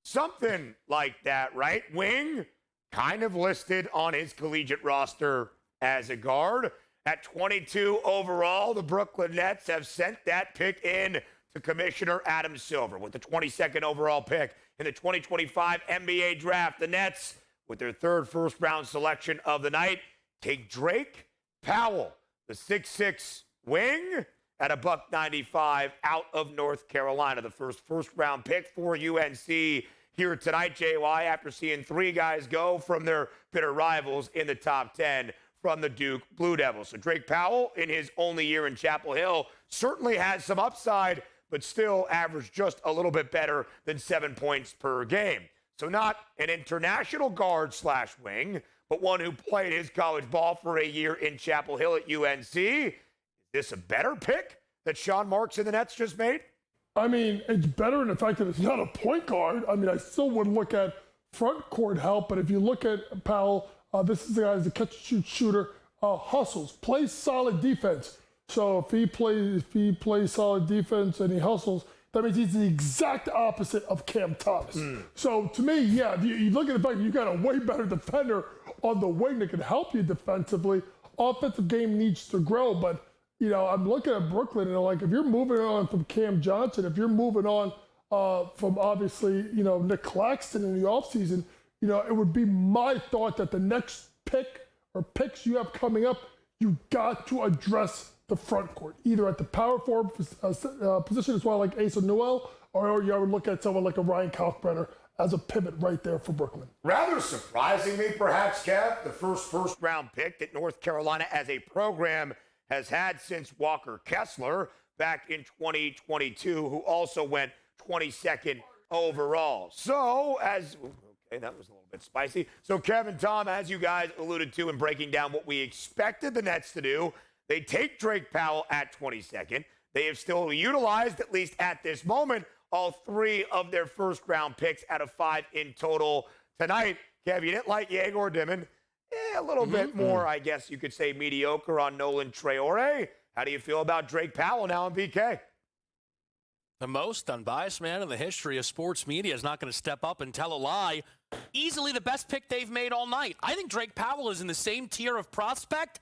Something like that, right? Wing, kind of listed on his collegiate roster as a guard. At 22 overall, the Brooklyn Nets have sent that pick in to Commissioner Adam Silver with the 22nd overall pick in the 2025 NBA Draft. The Nets, with their third first-round selection of the night, take Drake Powell, the 6'6" wing, at $195 out of North Carolina. The first-round pick for UNC here tonight, JY, after seeing 3 guys go from their bitter rivals in the top 10 from the Duke Blue Devils. So Drake Powell, in his only year in Chapel Hill, certainly has some upside, but still averaged just a little bit better than 7 points per game. So not an international guard/wing, but one who played his college ball for a year in Chapel Hill at UNC. Is this a better pick that Sean Marks and the Nets just made? I mean, it's better in the fact that it's not a point guard. I mean, I still would look at front court help, but if you look at Powell, this is the guy who's a catch-and-shoot shooter, hustles, plays solid defense. So if he plays solid defense and he hustles, that means he's the exact opposite of Cam Thomas. So to me, yeah, you look at the fact that you got a way better defender on the wing that can help you defensively. Offensive game needs to grow, but you know, I'm looking at Brooklyn and like if you're moving on from Cam Johnson, if you're moving on from obviously, you know, Nick Claxton in the offseason, you know, it would be my thought that the next pick or picks you have coming up, you got to address the front court, either at the power forward position as well, like Asen Newell, or you would look at someone like a Ryan Kalkbrenner as a pivot right there for Brooklyn. Rather surprisingly, perhaps, Kev, the first-round pick that North Carolina as a program has had since Walker Kessler back in 2022, who also went 22nd overall. So, Okay, that was a little bit spicy. So, Kevin, Tom, as you guys alluded to in breaking down what we expected the Nets to do, they take Drake Powell at 22nd. They have still utilized, at least at this moment, all 3 of their first-round picks out of 5 in total tonight. Kev, you didn't like Yegor Dimon. A little bit more, I guess you could say, mediocre on Nolan Traore. How do you feel about Drake Powell now in BK? The most unbiased man in the history of sports media is not going to step up and tell a lie. Easily the best pick they've made all night. I think Drake Powell is in the same tier of prospect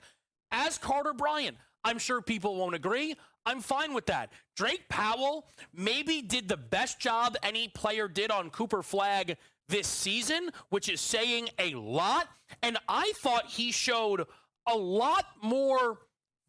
as Carter Bryant. I'm sure people won't agree. I'm fine with that. Drake Powell maybe did the best job any player did on Cooper Flagg this season, which is saying a lot. And I thought he showed a lot more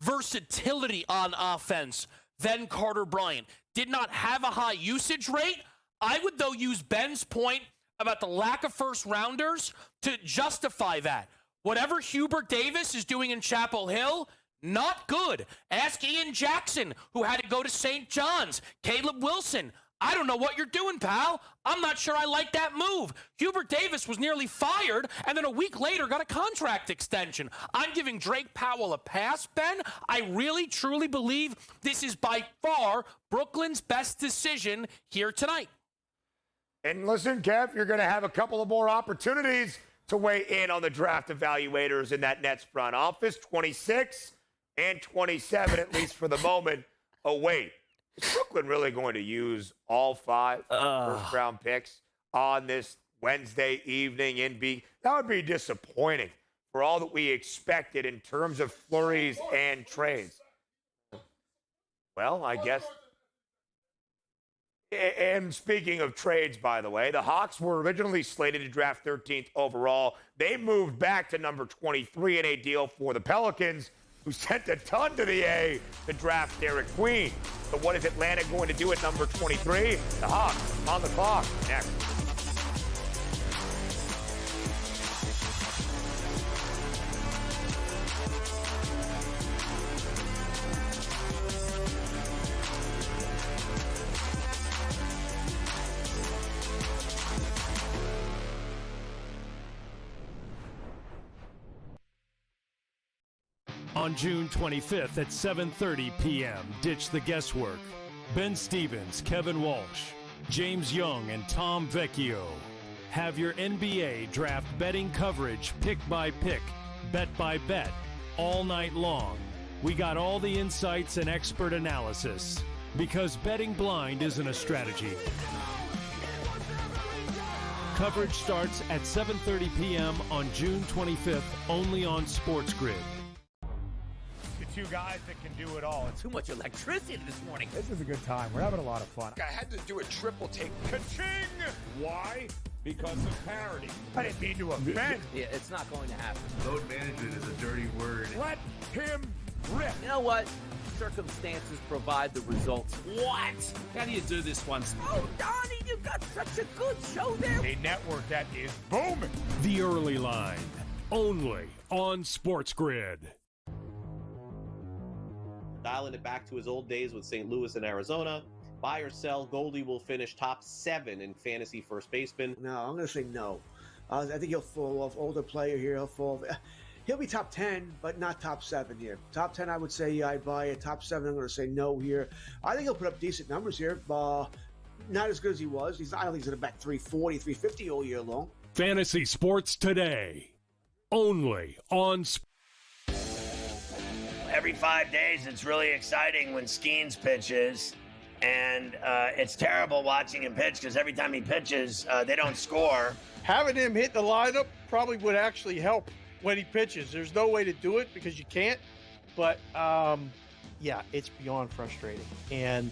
versatility on offense than Carter Bryant. Did not have a high usage rate. I would, though, use Ben's point about the lack of first-rounders to justify that. Whatever Hubert Davis is doing in Chapel Hill, not good. Ask Ian Jackson, who had to go to St. John's. Caleb Wilson, I don't know what you're doing, pal. I'm not sure I like that move. Hubert Davis was nearly fired and then a week later got a contract extension. I'm giving Drake Powell a pass, Ben. I really, truly believe this is by far Brooklyn's best decision here tonight. And listen, Kev, you're going to have a couple of more opportunities to weigh in on the draft evaluators in that Nets front office. 26 and 27, at least for the moment, await. Is Brooklyn really going to use all 5 first-round picks on this Wednesday evening in B? That would be disappointing for all that we expected in terms of flurries and trades. Well, I guess. And speaking of trades, by the way, the Hawks were originally slated to draft 13th overall. They moved back to number 23 in a deal for the Pelicans, who sent a ton to the A to draft Derek Queen. But what is Atlanta going to do at number 23? The Hawks on the clock next. On June 25th at 7:30 p.m., ditch the guesswork. Ben Stevens, Kevin Walsh, James Young, and Tom Vecchio have your NBA draft betting coverage pick by pick, bet by bet, all night long. We got all the insights and expert analysis because betting blind isn't a strategy. Coverage starts at 7:30 p.m. on June 25th, only on SportsGrid. 2 guys that can do it all. It's Too much electricity this morning. This is a good time. We're having a lot of fun. I had to do a triple take. Ka-ching! Why? Because of parity. I didn't mean to offend. Yeah, it's not going to happen. Load management is a dirty word. Let him rip. You know what? Circumstances provide the results. What? How do you do this one? Oh, Donnie, you got such a good show there. A network that is booming. The Early Line, only on SportsGrid. Dialing it back to his old days with St. Louis and Arizona. Buy or sell, Goldie will finish top 7 in fantasy first baseman. No, I'm going to say no. I think he'll fall off. Older player here, he'll be top 10, but not top 7 here. Top 10, I would say I buy it. Top 7, I'm going to say no here. I think he'll put up decent numbers here. Not as good as he was. I don't think he's going to bat 340, 350 all year long. Fantasy Sports Today, only on Every 5 days, it's really exciting when Skeens pitches, and it's terrible watching him pitch because every time he pitches, they don't score. Having him hit the lineup probably would actually help when he pitches. There's no way to do it because you can't. But, yeah, it's beyond frustrating. And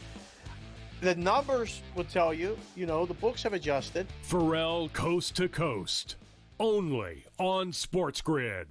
the numbers will tell you, the books have adjusted. Pharrell Coast to Coast, only on SportsGrid.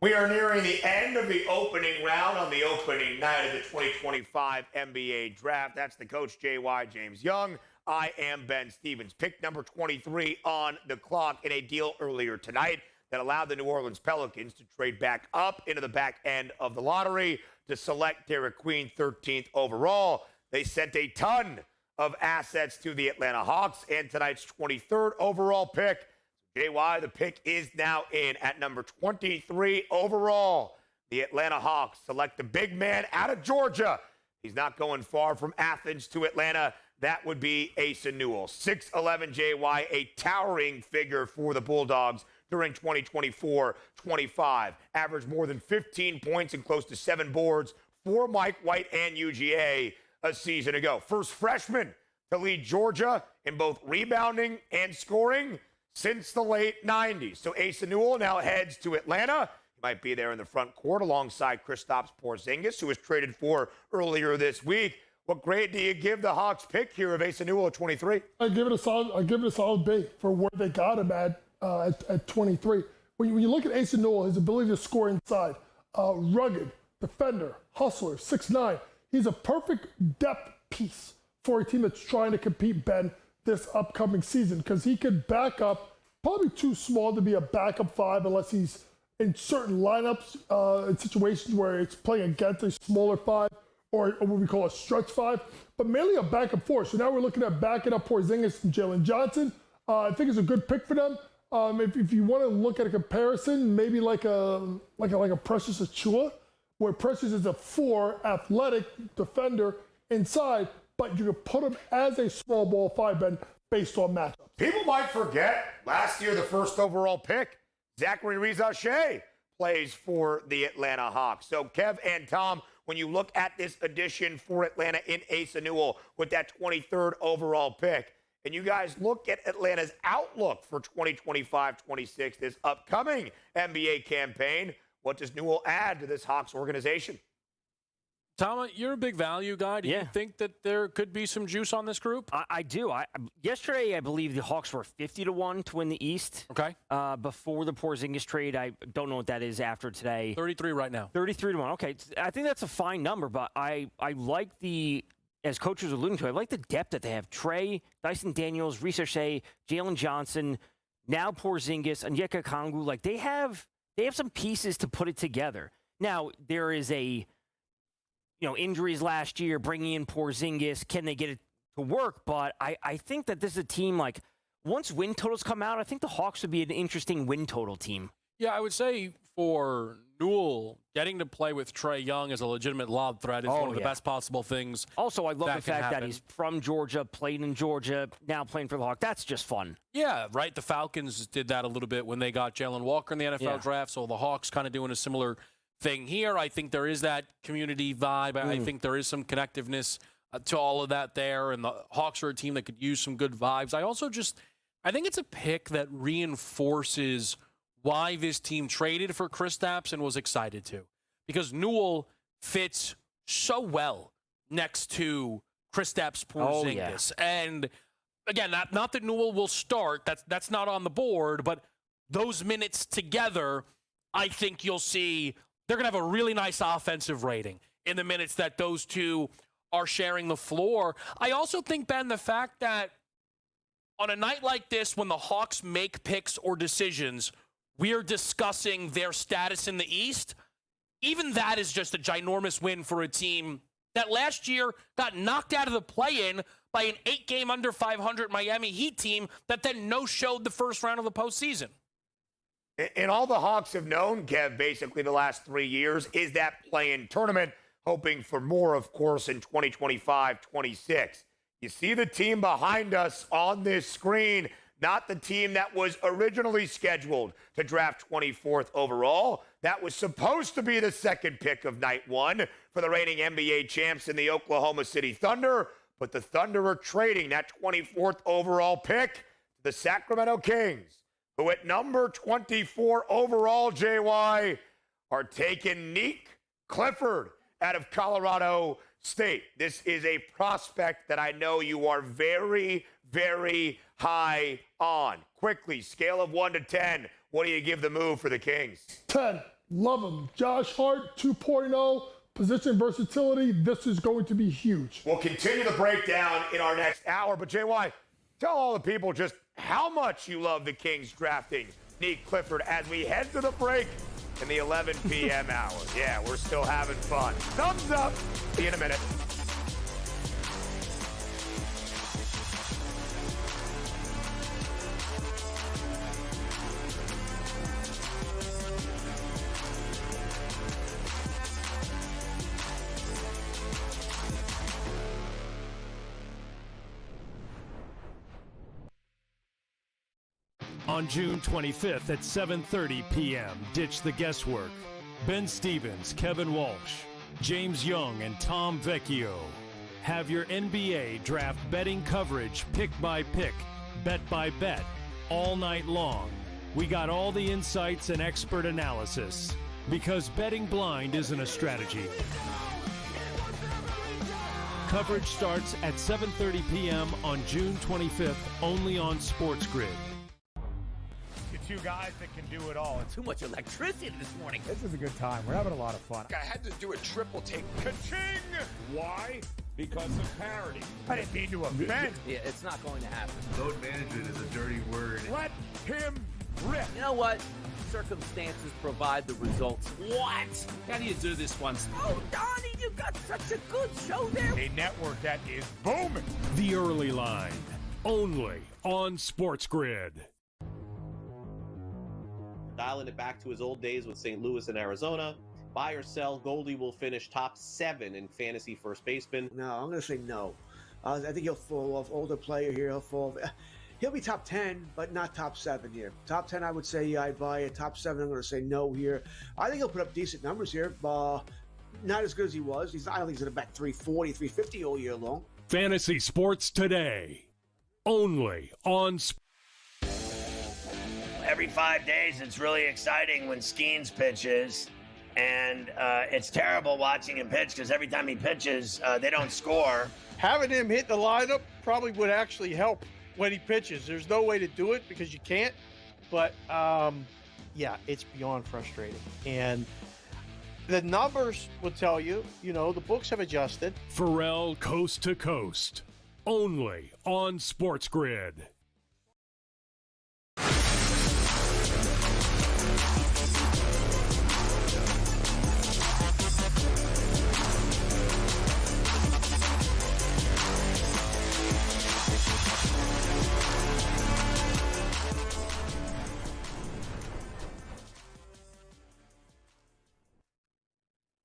We are nearing the end of the opening round on the opening night of the 2025 NBA Draft. That's the coach, JY, James Young. I am Ben Stevens. Pick number 23 on the clock in a deal earlier tonight that allowed the New Orleans Pelicans to trade back up into the back end of the lottery to select Derek Queen 13th overall. They sent a ton of assets to the Atlanta Hawks and tonight's 23rd overall pick. JY, the pick is now in at number 23 overall. The Atlanta Hawks select the big man out of Georgia. He's not going far from Athens to Atlanta. That would be Asa Newell. 6'11", JY, a towering figure for the Bulldogs during 2024-25. Averaged more than 15 points and close to 7 boards for Mike White and UGA a season ago. First freshman to lead Georgia in both rebounding and scoring since the late 90s. So Asa Newell now heads to Atlanta. He might be there in the front court alongside Kristaps Porzingis, who was traded for earlier this week. What grade do you give the Hawks pick here of Asa Newell at 23? I give it a solid B for where they got him at 23. When you look at Asa Newell, his ability to score inside, rugged, defender, hustler, 6'9". He's a perfect depth piece for a team that's trying to compete, Ben, this upcoming season, because he could back up, probably too small to be a backup 5 unless he's in certain lineups, in situations where it's playing against a smaller 5 or what we call a stretch 5, but mainly a backup 4. So now we're looking at backing up Porzingis and Jalen Johnson. I think it's a good pick for them. If you want to look at a comparison, maybe like a Precious Achiuwa, where Precious is a 4 athletic defender inside, but you can put him as a small ball 5, Ben, based on matchups. People might forget, last year the first overall pick, Zachary Rizache, plays for the Atlanta Hawks. So Kev and Tom, when you look at this addition for Atlanta in Asa Newell with that 23rd overall pick, and you guys look at Atlanta's outlook for 2025-26, this upcoming NBA campaign, what does Newell add to this Hawks organization? Tom, you're a big value guy. Do you think that there could be some juice on this group? I do. Yesterday, I believe the Hawks were 50-1 to win the East. Okay. Before the Porzingis trade, I don't know what that is after today. 33 right now. 33-1. Okay. I think that's a fine number, but I like as coaches are alluding to, I like the depth that they have. Trey, Dyson Daniels, Rizache, Jalen Johnson, now Porzingis, Onyeka Okongwu. Like, they have some pieces to put it together. Now, there is injuries last year, bringing in Porzingis. Can they get it to work? But I think that this is a team, like, once win totals come out, I think the Hawks would be an interesting win total team. Yeah, I would say for Newell, getting to play with Trae Young as a legitimate lob threat is one of the best possible things. Also, I love the fact happen. that he's from Georgia, played in Georgia, now playing for the Hawks. That's just fun. Yeah, right. The Falcons did that a little bit when they got Jalen Walker in the NFL draft, so the Hawks kind of doing a similar thing here. I think there is that community vibe. I think there is some connectiveness to all of that there, and the Hawks are a team that could use some good vibes. I think it's a pick that reinforces why this team traded for Kristaps and was excited to, because Newell fits so well next to Kristaps Porzingis. And again, not that Newell will start. That's not on the board, but those minutes together, I think you'll see they're going to have a really nice offensive rating in the minutes that those two are sharing the floor. I also think, Ben, the fact that on a night like this, when the Hawks make picks or decisions, we're discussing their status in the East. Even that is just a ginormous win for a team that last year got knocked out of the play-in by an 8-game under 500 Miami Heat team that then no-showed the first round of the postseason. And all the Hawks have known, Kev, basically the last 3 years, is that play-in tournament, hoping for more, of course, in 2025-26. You see the team behind us on this screen, not the team that was originally scheduled to draft 24th overall. That was supposed to be the second pick of night one for the reigning NBA champs in the Oklahoma City Thunder, but the Thunder are trading that 24th overall pick to the Sacramento Kings, who at number 24 overall, JY, are taking Nick Clifford out of Colorado State. This is a prospect that I know you are very, very high on. Quickly, scale of 1 to 10, what do you give the move for the Kings? 10. Love him. Josh Hart 2.0, position versatility. This is going to be huge. We'll continue the breakdown in our next hour. But, JY, tell all the people just how much you love the Kings drafting Nick Clifford as we head to the break in the 11 p.m. hour. Yeah, we're still having fun. Thumbs up. See you in a minute. On June 25th at 7:30 p.m., ditch the guesswork. Ben Stevens, Kevin Walsh, James Young, and Tom Vecchio have your NBA draft betting coverage pick by pick, bet by bet, all night long. We got all the insights and expert analysis because betting blind isn't a strategy. Coverage starts at 7:30 p.m. on June 25th, only on SportsGrid. Two guys that can do it all. Too much electricity this morning. This is a good time. We're having a lot of fun. I had to do a triple take. Ka-ching! Why? Because of parity. I didn't mean to offend. Yeah, it's not going to happen. Load management is a dirty word. Let him rip. You know what? Circumstances provide the results. What? How do you do this one? Oh, Donnie, you got such a good show there. A network that is booming. The Early Line, only on SportsGrid. Dialing it back to his old days with St. Louis and Arizona. Buy or sell, Goldie will finish top 7 in fantasy first baseman. No, I'm going to say no. I think he'll fall off. Older player here, he'll be top 10, but not top 7 here. Top 10, I would say I buy it. Top 7, I'm going to say no here. I think he'll put up decent numbers here. Not as good as he was. I don't think he's going to bat 340, 350 all year long. Fantasy Sports Today, only on Every 5 days, it's really exciting when Skeens pitches, and it's terrible watching him pitch because every time he pitches, they don't score. Having him hit the lineup probably would actually help when he pitches. There's no way to do it because you can't. But, yeah, it's beyond frustrating. And the numbers will tell you, the books have adjusted. Pharrell Coast to Coast, only on SportsGrid.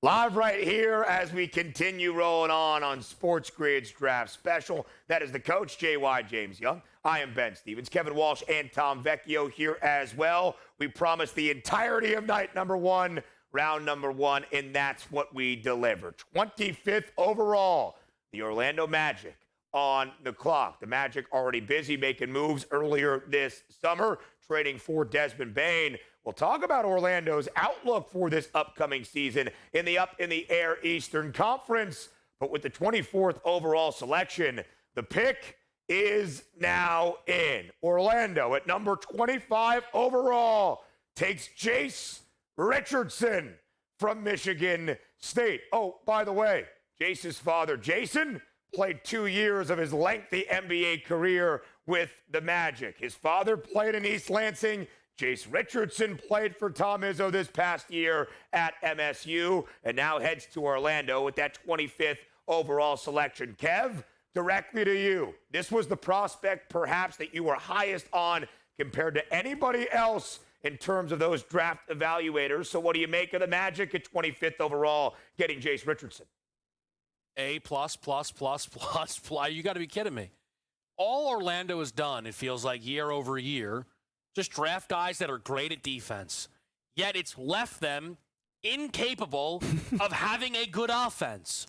Live right here as we continue rolling on SportsGrid's draft special. That is the coach, JY James Young. I am Ben Stevens, Kevin Walsh, and Tom Vecchio here as well. We promised the entirety of night number 1, round number 1, and that's what we delivered. 25th overall, the Orlando Magic on the clock. The Magic already busy making moves earlier this summer, trading for Desmond Bane. We'll talk about Orlando's outlook for this upcoming season in the up-in-the-air Eastern Conference. But with the 24th overall selection, the pick is now in. Orlando at number 25 overall takes Jace Richardson from Michigan State. Oh, by the way, Jace's father, Jason, played 2 years of his lengthy NBA career with the Magic. His father played in East Lansing. Jace Richardson played for Tom Izzo this past year at MSU and now heads to Orlando with that 25th overall selection. Kev, directly to you. This was the prospect perhaps that you were highest on compared to anybody else in terms of those draft evaluators. So what do you make of the Magic at 25th overall getting Jace Richardson? A+++++. You got to be kidding me. All Orlando has done, it feels like year over year, just draft guys that are great at defense. Yet it's left them incapable of having a good offense.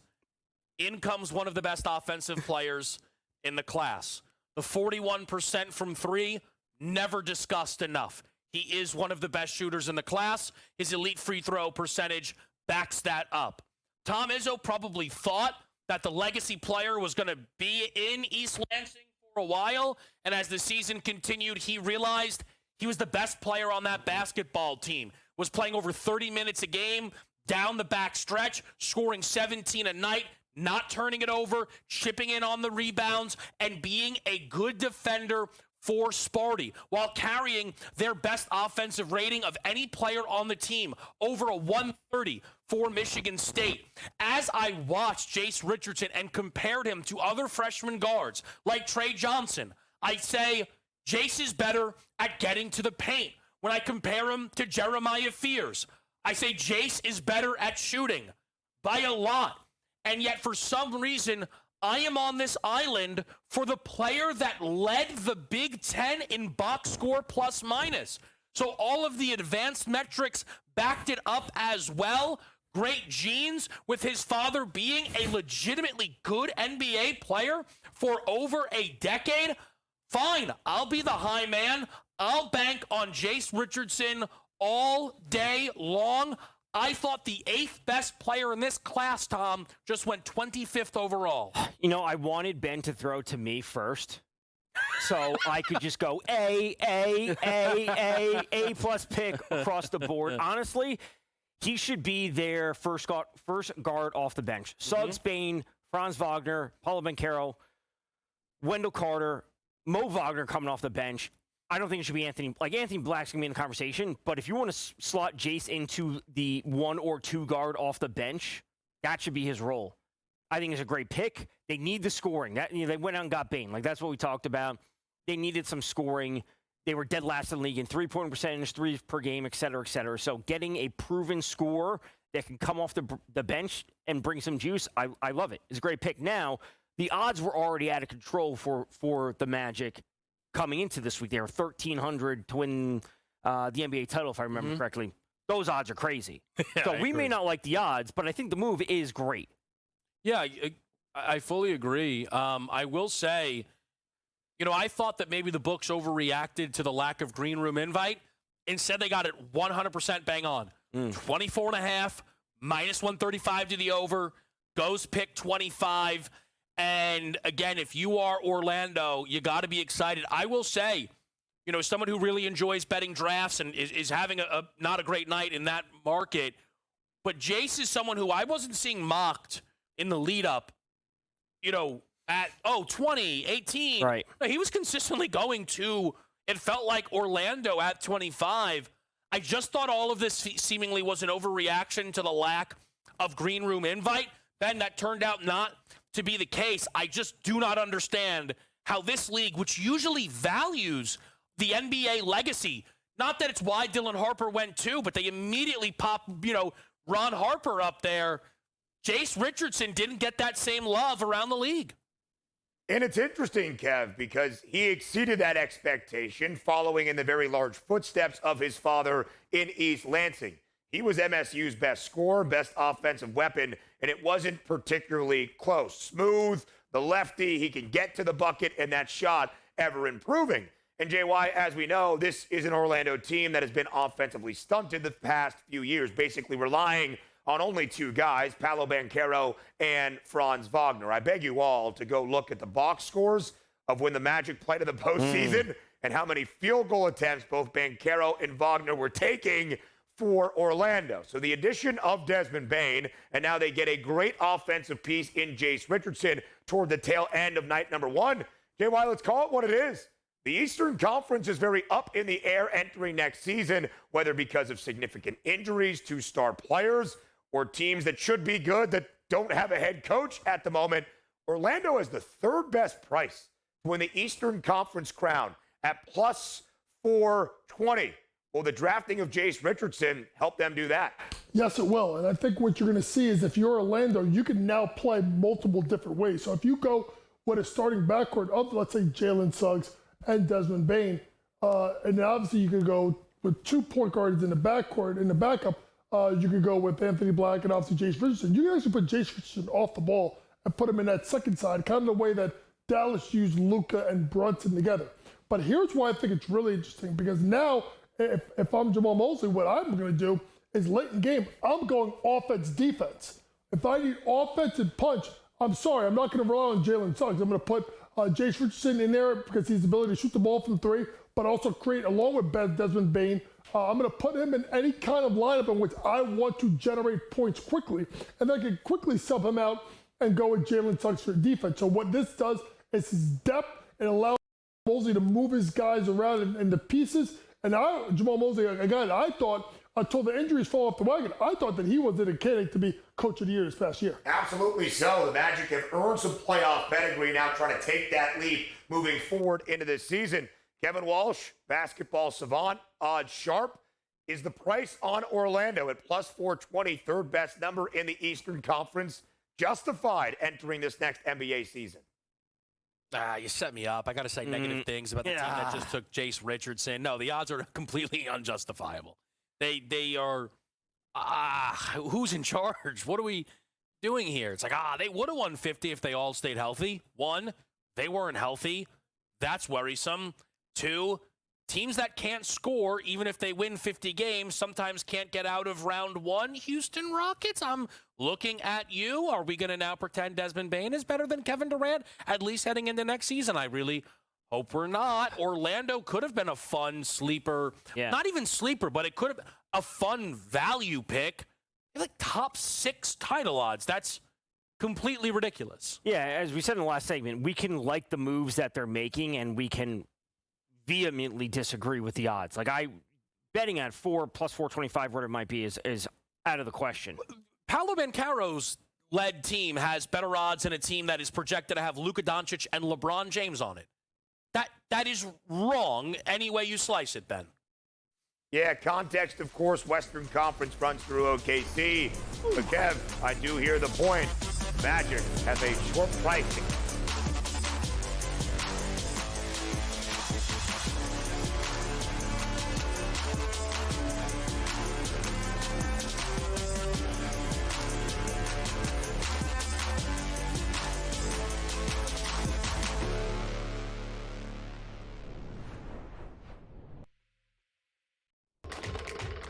In comes one of the best offensive players in the class. The 41% from 3, never discussed enough. He is one of the best shooters in the class. His elite free throw percentage backs that up. Tom Izzo probably thought that the legacy player was going to be in East Lansing for a while, and as the season continued, he realized he was the best player on that basketball team. was playing over 30 minutes a game, down the back stretch, scoring 17 a night, not turning it over, chipping in on the rebounds, and being a good defender for Sparty, while carrying their best offensive rating of any player on the team, over a 130 for Michigan State. As I watched Jace Richardson and compared him to other freshman guards like Trey Johnson, I say Jace is better at getting to the paint. When I compare him to Jeremiah Fears, I say Jace is better at shooting by a lot. And yet, for some reason, I am on this island for the player that led the Big Ten in box score plus minus. So all of the advanced metrics backed it up as well. Great genes, with his father being a legitimately good NBA player for over a decade. Fine, I'll be the high man. I'll bank on Jace Richardson all day long. I thought the 8th best player in this class, Tom, just went 25th overall. You know, I wanted Ben to throw to me first, so I could just go A plus pick across the board. Honestly, he should be their first guard off the bench. Suggs, Bain, Franz Wagner, Paulo Banchero, Wendell Carter, Mo Wagner coming off the bench. I don't think it should be Anthony. Like, Anthony Black's going to be in the conversation, but if you want to slot Jace into the 1 or 2 guard off the bench, that should be his role. I think it's a great pick. They need the scoring. They went out and got Bain. Like, that's what we talked about. They needed some scoring. They were dead last in the league in three-point percentage, threes per game, et cetera, et cetera. So getting a proven scorer that can come off the bench and bring some juice, I love it. It's a great pick. Now, the odds were already out of control for the Magic coming into this week. They were 1,300 to win the NBA title, if I remember correctly. Those odds are crazy. Yeah, so we may not like the odds, but I think the move is great. Yeah, I fully agree. I will say, you know, I thought that maybe the books overreacted to the lack of green room invite. Instead, they got it 100% bang on. 24.5, minus 135 to the over, goes pick 25. And again, if you are Orlando, you got to be excited. I will say, you know, someone who really enjoys betting drafts and is having not a great night in that market, but Jace is someone who I wasn't seeing mocked in the lead up, you know, at 20, 18. Right. He was consistently going to, it felt like Orlando at 25. I just thought all of this seemingly was an overreaction to the lack of green room invite. Ben, that turned out not to be the case. I just do not understand how this league, which usually values the NBA legacy, not that it's why Dylan Harper went too, but they immediately pop, you know, Ron Harper up there. Jace Richardson didn't get that same love around the league. And it's interesting, Kev, because he exceeded that expectation following in the very large footsteps of his father in East Lansing. He was MSU's best scorer, best offensive weapon, and it wasn't particularly close. Smooth, the lefty, he can get to the bucket, and that shot ever improving. And JY, as we know, this is an Orlando team that has been offensively stunted the past few years, basically relying on only 2 guys, Paulo Banchero and Franz Wagner. I beg you all to go look at the box scores of when the Magic played in the postseason and how many field goal attempts both Banchero and Wagner were taking for Orlando. So the addition of Desmond Bain, and now they get a great offensive piece in Jace Richardson toward the tail end of night number 1. JY, let's call it what it is. The Eastern Conference is very up in the air entering next season, whether because of significant injuries to star players or teams that should be good that don't have a head coach at the moment. Orlando has the 3rd best price to win the Eastern Conference crown at plus 420. Will the drafting of Jace Richardson help them do that? Yes, it will. And I think what you're going to see is if you're Orlando, you can now play multiple different ways. So if you go with a starting backcourt of, let's say, Jalen Suggs and Desmond Bain, and then obviously you could go with 2 point guards in the backcourt. In the backup, you could go with Anthony Black and obviously Jace Richardson. You can actually put Jace Richardson off the ball and put him in that second side, kind of the way that Dallas used Luka and Brunson together. But here's why I think it's really interesting, because now if I'm Jamal Mosley, what I'm going to do is late in game, I'm going offense-defense. If I need offense and punch, I'm sorry, I'm not going to rely on Jalen Suggs. I'm going to put Jace Richardson in there because he's ability to shoot the ball from three, but also create, along with Desmond Bane. I'm going to put him in any kind of lineup in which I want to generate points quickly, and then I can quickly sub him out and go with Jalen Suggs for defense. So what this does is his depth and allows Mosley to move his guys around in the pieces. And Jamal Mosley, again, I thought, until the injuries fall off the wagon, I thought that he was a candidate to be Coach of the Year this past year. Absolutely so. The Magic have earned some playoff pedigree, now trying to take that leap moving forward into this season. Kevin Walsh, basketball savant, odds sharp. Is the price on Orlando at plus 420, third best number in the Eastern Conference, justified entering this next NBA season? You set me up. I got to say negative things about the team that just took Jace Richardson. No, the odds are completely unjustifiable. They are, who's in charge? What are we doing here? It's like, they would have won 50 if they all stayed healthy. 1, they weren't healthy. That's worrisome. 2, teams that can't score, even if they win 50 games, sometimes can't get out of round 1. Houston Rockets, I'm looking at you. Are we going to now pretend Desmond Bane is better than Kevin Durant, at least heading into next season? I really hope we're not. Orlando could have been a fun sleeper. Yeah. Not even sleeper, but it could have been a fun value pick. Like top 6 title odds. That's completely ridiculous. Yeah, as we said in the last segment, we can like the moves that they're making, and we can vehemently disagree with the odds. Like, betting at 4 plus 425, whatever it might be, is out of the question. Paolo Banchero's led team has better odds than a team that is projected to have Luka Doncic and LeBron James on it. That is wrong any way you slice it, Ben. Yeah, context, of course, Western Conference runs through OKC. But Kev, I do hear the point. Magic have a short pricing.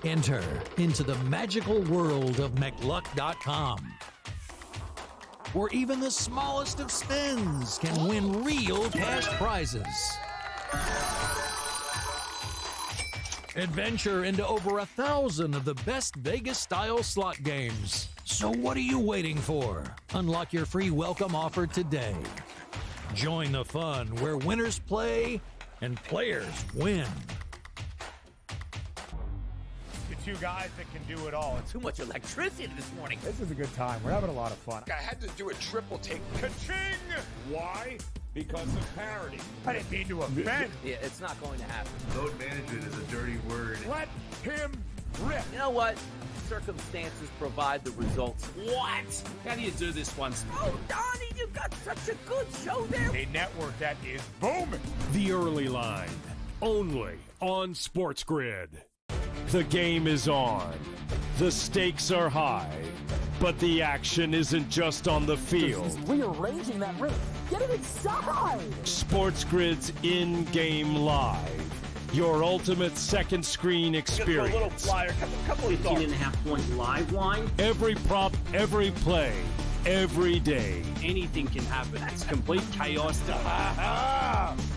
Enter into the magical world of McLuck.com, where even the smallest of spins can win real cash prizes. Adventure into over 1,000 of the best Vegas-style slot games. So what are you waiting for? Unlock your free welcome offer today. Join the fun where winners play and players win. Two guys that can do it all. Too much electricity this morning. This is a good time. We're having a lot of fun. I had to do a triple take. Ka-ching! Why? Because of parity. I didn't mean to offend. Yeah, it's not going to happen. Load management is a dirty word. Let him rip. You know what? Circumstances provide the results. What? How do you do this one? Oh, Donnie, you got such a good show there. A network that is booming. The early line, only on SportsGrid. The game is on. The stakes are high. But the action isn't just on the field. He's rearranging that ring. Get it inside! SportsGrid's in-game live. Your ultimate second screen experience. Just a little flyer, couple of 15.5-point live line. Every prop, every play, every day. Anything can happen. That's complete chaos.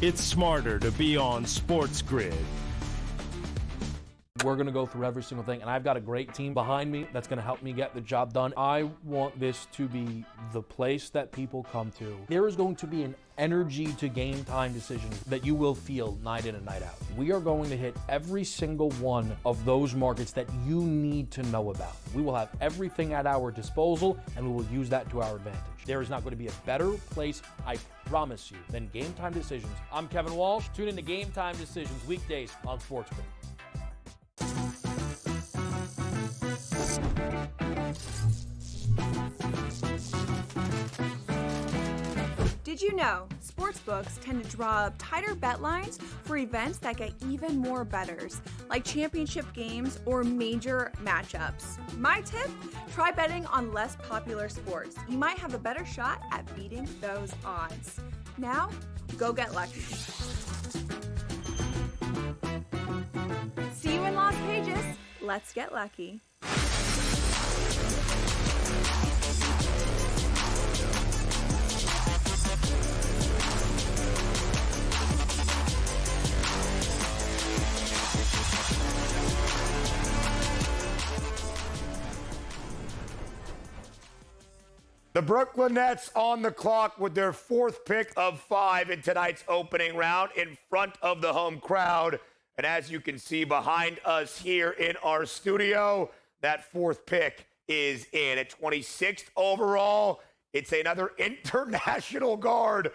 It's smarter to be on SportsGrid. We're going to go through every single thing, and I've got a great team behind me that's going to help me get the job done. I want this to be the place that people come to. There is going to be an energy to game time decisions that you will feel night in and night out. We are going to hit every single one of those markets that you need to know about. We will have everything at our disposal, and we will use that to our advantage. There is not going to be a better place, I promise you, than Game Time Decisions. I'm Kevin Walsh. Tune in to Game Time Decisions weekdays on SportsGrid. Did you know sportsbooks tend to draw up tighter bet lines for events that get even more bettors, like championship games or major matchups? My tip? Try betting on less popular sports. You might have a better shot at beating those odds. Now, go get lucky. See you in Las Vegas. Let's get lucky. The Brooklyn Nets on the clock with their 4th pick of 5 in tonight's opening round in front of the home crowd. And as you can see behind us here in our studio, that 4th pick is in at 26th overall. It's another international guard.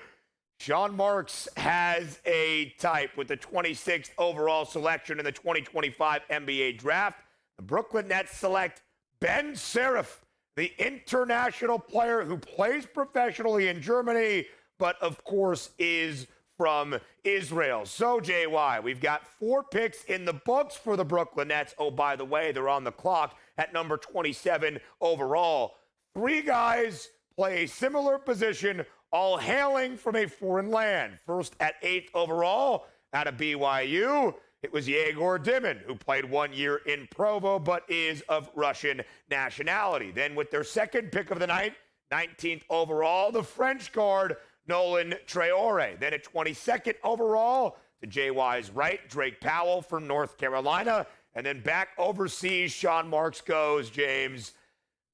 Sean Marks has a type with the 26th overall selection in the 2025 NBA draft. The Brooklyn Nets select Ben Serif, the international player who plays professionally in Germany, but of course is from Israel. So, JY, we've got 4 picks in the books for the Brooklyn Nets. Oh, by the way, they're on the clock at number 27 overall. 3 guys play a similar position, all hailing from a foreign land. First at 8th overall, out of BYU, it was Yegor Dimin, who played 1 year in Provo, but is of Russian nationality. Then with their 2nd pick of the night, 19th overall, the French guard, Nolan Traore. Then at 22nd overall, to JY's right, Drake Powell from North Carolina. And then back overseas, Sean Marks goes, James,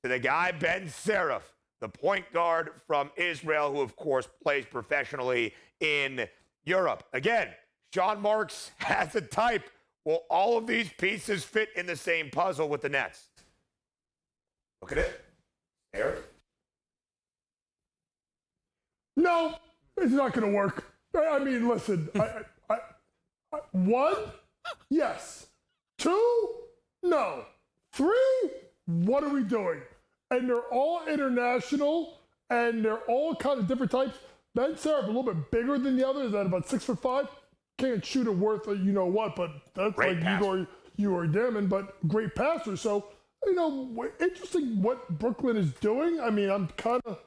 to the guy Ben Serif, the point guard from Israel, who, of course, plays professionally in Europe. Again, Sean Marks has a type. Will all of these pieces fit in the same puzzle with the Nets? Look at it. Eric? No, it's not going to work. I mean, listen. 1, yes. 2, no. 3, what are we doing? And they're all international, and they're all kind of different types. Ben Serif, a little bit bigger than the others, at about 6'5". Can't shoot it worth you know what, but that's great like Igor Dimin, but great passer. So, interesting what Brooklyn is doing. I mean, I'm kind of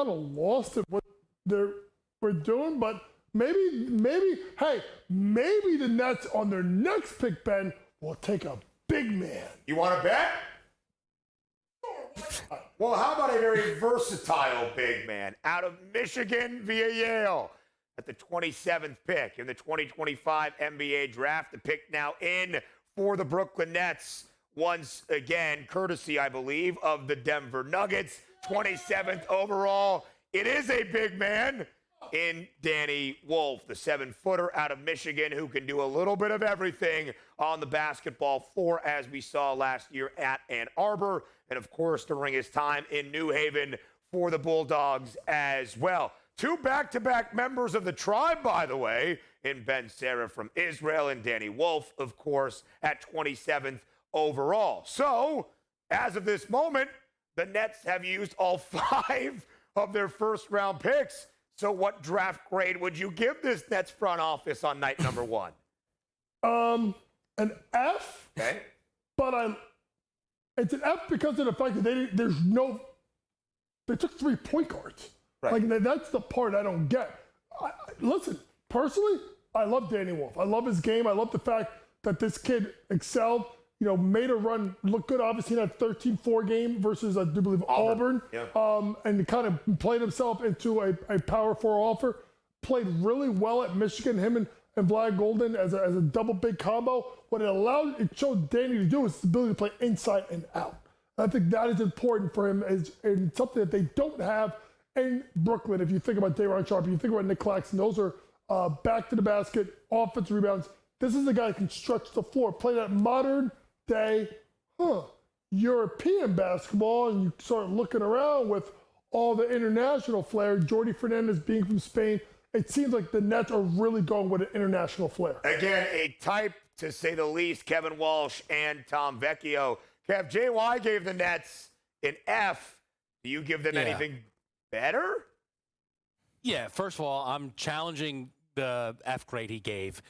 lost at what we're doing, but maybe the Nets on their next pick, Ben, will take a big man. You want to bet? Well, how about a very versatile big man out of Michigan via Yale at the 27th pick in the 2025 NBA draft? The pick now in for the Brooklyn Nets once again, courtesy, I believe, of the Denver Nuggets. 27th overall. It is a big man in Danny Wolf, the 7-footer out of Michigan who can do a little bit of everything on the basketball floor, as we saw last year at Ann Arbor, and of course during his time in New Haven for the Bulldogs as well. 2 back-to-back members of the tribe, by the way, in Ben Serif from Israel and Danny Wolf, of course, at 27th overall. So, as of this moment, the Nets have used all 5 of their first-round picks. So what draft grade would you give this Nets front office on night number 1? An F. Okay. But it's an F because of the fact that they took 3 point guards. Right. Like, that's the part I don't get. Listen, personally, I love Danny Wolf. I love his game. I love the fact that this kid excelled. Made a run, look good, obviously, in that 13-4 game versus, I do believe, Auburn. Yeah. And kind of played himself into a power 4 offer. Played really well at Michigan, him and Vlad Golden as a double big combo. What it showed Danny to do is his ability to play inside and out. I think that is important for him and something that they don't have in Brooklyn. If you think about Day'Ron Sharpe, you think about Nick Claxton, those are back to the basket, offensive rebounds. This is a guy that can stretch the floor, play that modern day European basketball, and you start looking around with all the international flair. Jordi Fernandez being from Spain, it seems like the Nets are really going with an international flair. Again, a type, to say the least, Kevin Walsh and Tom Vecchio. Kev, JY gave the Nets an F. Do you give them anything better? Yeah, first of all, I'm challenging the F grade he gave.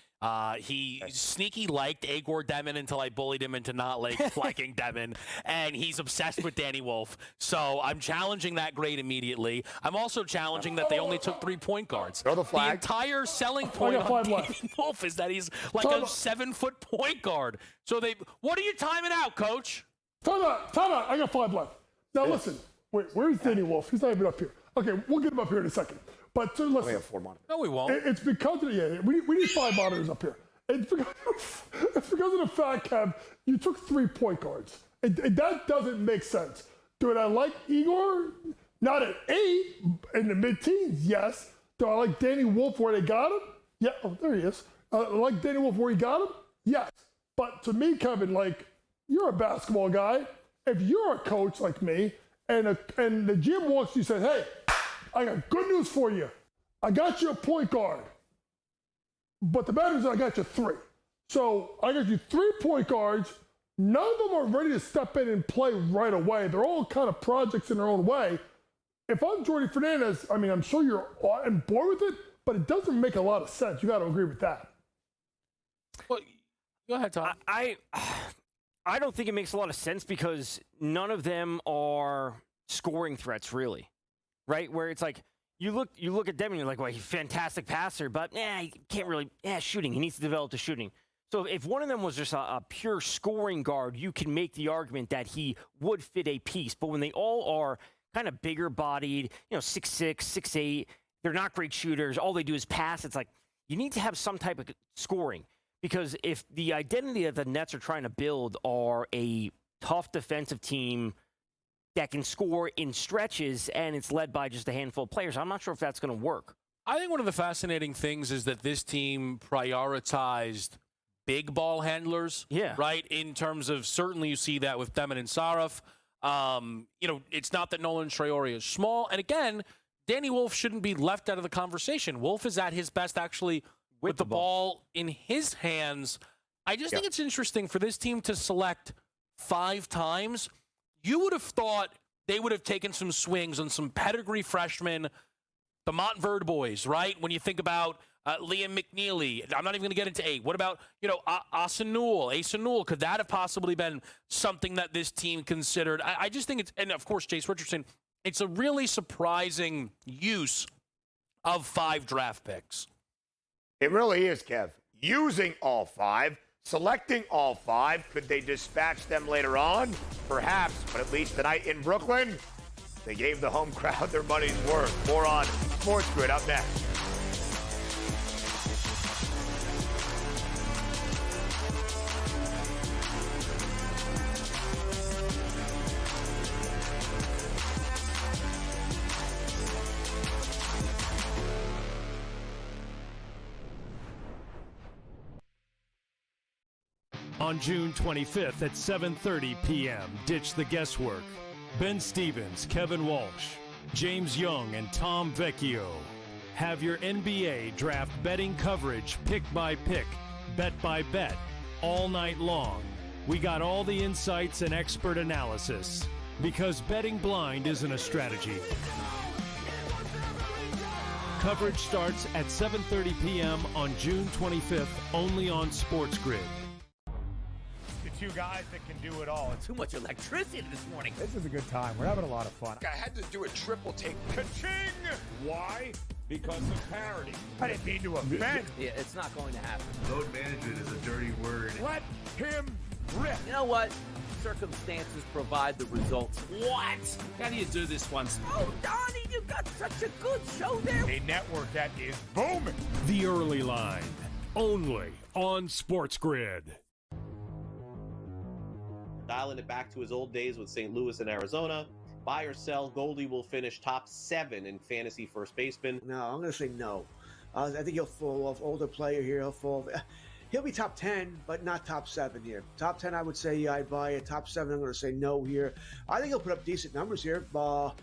He sneaky liked Igor Dimin until I bullied him into not liking Dimin, and he's obsessed with Danny Wolf. So I'm challenging that grade immediately. I'm also challenging that they only took 3 point guards. Throw the flag. The entire selling point of Danny Wolf is that he's like a 7-foot point guard. So what are you timing out, Coach? Time out. I got 5 left. Now listen, where's Danny Wolf? He's not even up here. Okay, we'll get him up here in a second. But so listen, we have 4 monitors. No, we won't. It's because of we need 5 monitors up here. It's because of the fact, Kev, you took 3 point guards. That doesn't make sense. Do I like Igor? Not at 8, in the mid-teens, yes. Do I like Danny Wolf where they got him? Yeah, oh, there he is. I like Danny Wolf where he got him? Yes. But to me, Kevin, like, you're a basketball guy. If you're a coach like me, and the GM wants you to say, hey, I got good news for you. I got you a point guard. But the matter is I got you 3. So I got you 3 point guards. None of them are ready to step in and play right away. They're all kind of projects in their own way. If I'm Jordy Fernandez, I mean, I'm sure you're on board with it, but it doesn't make a lot of sense. You got to agree with that. Well, go ahead, Tom. I don't think it makes a lot of sense because none of them are scoring threats, really, right? Where it's like you look at them and you're like, well, he's a fantastic passer, but he can't really shooting. He needs to develop the shooting. So if one of them was just a pure scoring guard, you can make the argument that he would fit a piece. But when they all are kind of bigger bodied, 6'6", 6'8", they're not great shooters. All they do is pass. It's like you need to have some type of scoring. Because if the identity that the Nets are trying to build are a tough defensive team that can score in stretches and it's led by just a handful of players, I'm not sure if that's going to work. I think one of the fascinating things is that this team prioritized big ball handlers, right? In terms of, certainly you see that with Demin and Saraf. It's not that Nolan Traore is small. And again, Danny Wolf shouldn't be left out of the conversation. Wolf is at his best actually with the ball in his hands. I just think it's interesting for this team to select 5 times. You would have thought they would have taken some swings on some pedigree freshmen, the Montverde boys, right? When you think about Liam McNeely, I'm not even going to get into 8. What about, Asanul? Could that have possibly been something that this team considered? I just think it's, and of course, Chase Richardson, it's a really surprising use of 5 draft picks. It really is, Kev. Using all 5, selecting all 5. Could they dispatch them later on? Perhaps, but at least tonight in Brooklyn, they gave the home crowd their money's worth. More on SportsGrid up next. On June 25th at 7:30 p.m., ditch the guesswork. Ben Stevens, Kevin Walsh, James Young, and Tom Vecchio have your NBA draft betting coverage pick by pick, bet by bet, all night long. We got all the insights and expert analysis because betting blind isn't a strategy. Coverage starts at 7:30 p.m. on June 25th, only on SportsGrid. 2 guys that can do it all. Too much electricity this morning. This is a good time. We're having a lot of fun. I had to do a triple take. Ka-ching! Why? Because of parity. I didn't mean to offend. Yeah, it's not going to happen. Load management is a dirty word. Let him rip. You know what? Circumstances provide the results. What? How do you do this one? Oh, Donnie, you got such a good show there. A network that is booming. The Early Line, only on SportsGrid. Dialing it back to his old days with St. Louis and Arizona. Buy or sell, Goldie will finish top 7 in fantasy first baseman. No, I'm going to say no. I think he'll fall off. Older player here, he'll be top 10, but not top 7 here. Top 10, I would say I'd buy it. Top 7, I'm going to say no here. I think he'll put up decent numbers here. Not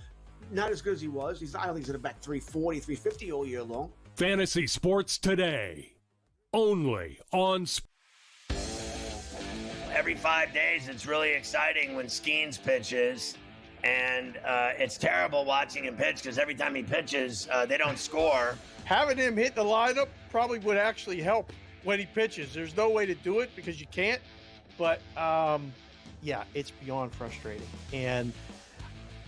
as good as he was. I don't think he's going to bat 340, 350 all year long. Fantasy Sports Today, only on Every 5 days, it's really exciting when Skeens pitches, and it's terrible watching him pitch because every time he pitches, they don't score. Having him hit the lineup probably would actually help when he pitches. There's no way to do it because you can't, but it's beyond frustrating. And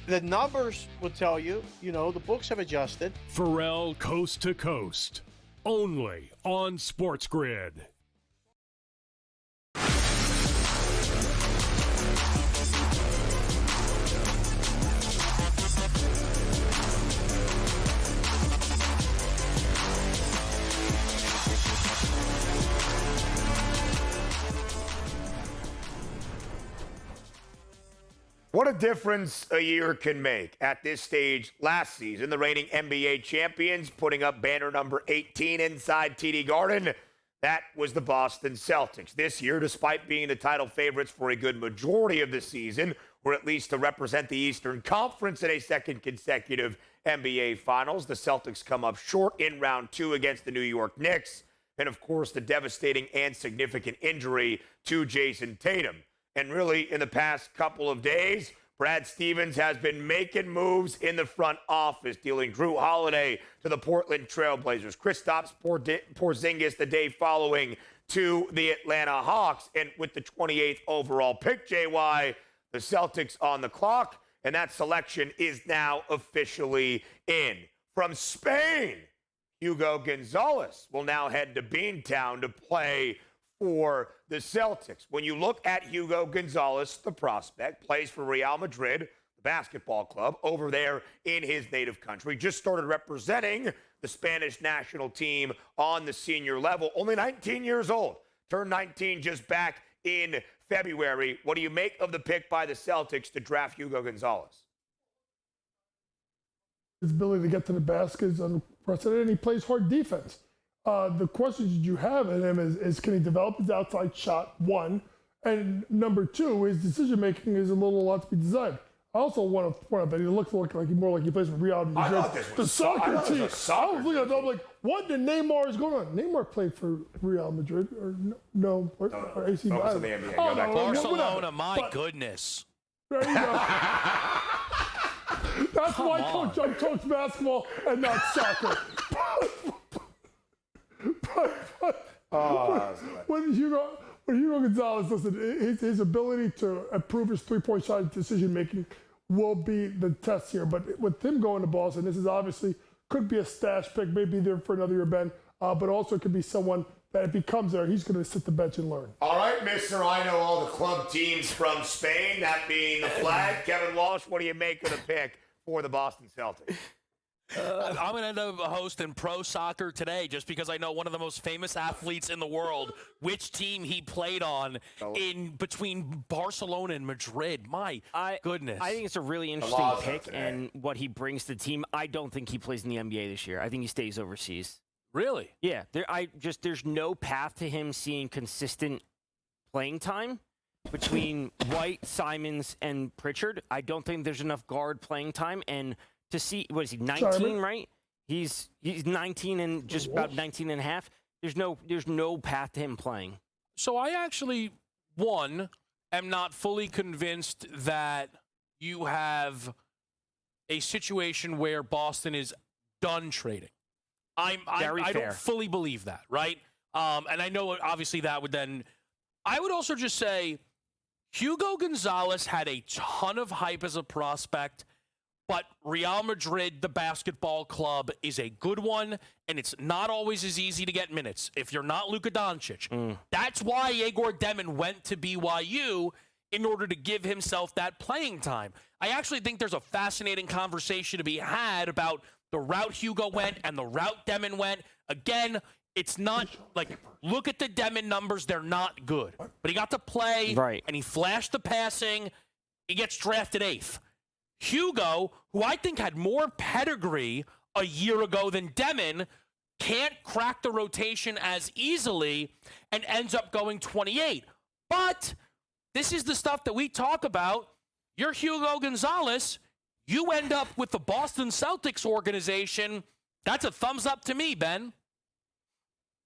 the numbers will tell you, the books have adjusted. Pharrell Coast to Coast, only on SportsGrid. What a difference a year can make. At this stage last season, the reigning NBA champions putting up banner number 18 inside TD Garden. That was the Boston Celtics. This year, despite being the title favorites for a good majority of the season, or at least to represent the Eastern Conference in a second consecutive NBA Finals, the Celtics come up short in round 2 against the New York Knicks. And, of course, the devastating and significant injury to Jason Tatum. And really, in the past couple of days, Brad Stevens has been making moves in the front office, dealing Drew Holiday to the Portland Trailblazers, Kristaps Porzingis the day following to the Atlanta Hawks. And with the 28th overall pick, JY, the Celtics on the clock, and that selection is now officially in. From Spain, Hugo Gonzalez will now head to Beantown to play for the Celtics. When you look at Hugo Gonzalez, the prospect, plays for Real Madrid, the basketball club, over there in his native country. Just started representing the Spanish national team on the senior level. Only 19 years old. Turned 19 just back in February. What do you make of the pick by the Celtics to draft Hugo Gonzalez? His ability to get to the basket is unprecedented, and he plays hard defense. The questions you have in him is can he develop his outside shot, one, and number two, his decision-making is a lot to be desired. I also want to point out that he looks more like he plays for Real Madrid. I thought this was the soccer team. I was looking at that, I'm like, what did Neymar is going on? Neymar played for Real Madrid or no or AC Milan. Barcelona, my goodness. There you go. That's why coach. I coach basketball and not soccer. When Hugo Gonzalez does it, his ability to improve his three-point shot decision-making will be the test here. But with him going to Boston, this is obviously could be a stash pick, maybe there for another year, Ben, but also could be someone that if he comes there, he's going to sit the bench and learn. All right, Mr. I know all the club teams from Spain, that being the Flag. Kevin Walsh, what do you make of the pick for the Boston Celtics? I'm going to end up hosting Pro Soccer Today just because I know one of the most famous athletes in the world, which team he played on in between Barcelona and Madrid. My goodness. I think it's a really interesting pick and what he brings to the team. I don't think he plays in the NBA this year. I think he stays overseas. Really? Yeah. There's no path to him seeing consistent playing time between White, Simons, and Pritchard. I don't think there's enough guard playing time. And to see, what is he, 19, right? He's 19 and just about 19 and a half. There's no path to him playing. So I actually, one, am not fully convinced that you have a situation where Boston is done trading. I don't fully believe that, right? And I know obviously that would then, I would also just say Hugo Gonzalez had a ton of hype as a prospect. But Real Madrid, the basketball club, is a good one, and it's not always as easy to get minutes if you're not Luka Doncic. That's why Igor Demon went to BYU in order to give himself that playing time. I actually think there's a fascinating conversation to be had about the route Hugo went and the route Demon went. Again, it's not like, look at the Demon numbers. They're not good. But he got to play, and he flashed the passing. He gets drafted 8th. Hugo, who I think had more pedigree a year ago than Demon, can't crack the rotation as easily and ends up going 28. But this is the stuff that we talk about. You're Hugo Gonzalez. You end up with the Boston Celtics organization. That's a thumbs up to me, Ben.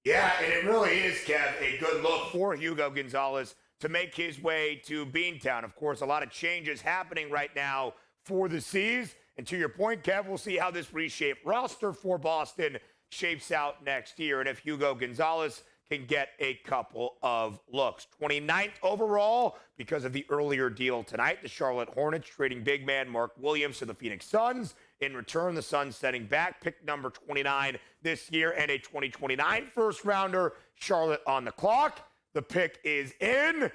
Yeah, and it really is, Kev, a good look for Hugo Gonzalez to make his way to Beantown. Of course, a lot of changes happening right now for the C's. And to your point, Kev, we'll see how this reshaped roster for Boston shapes out next year and if Hugo Gonzalez can get a couple of looks. 29th overall because of the earlier deal tonight. The Charlotte Hornets trading big man Mark Williams to the Phoenix Suns. In return, the Suns setting back pick number 29 this year and a 2029 first rounder. Charlotte on the clock. The pick is in.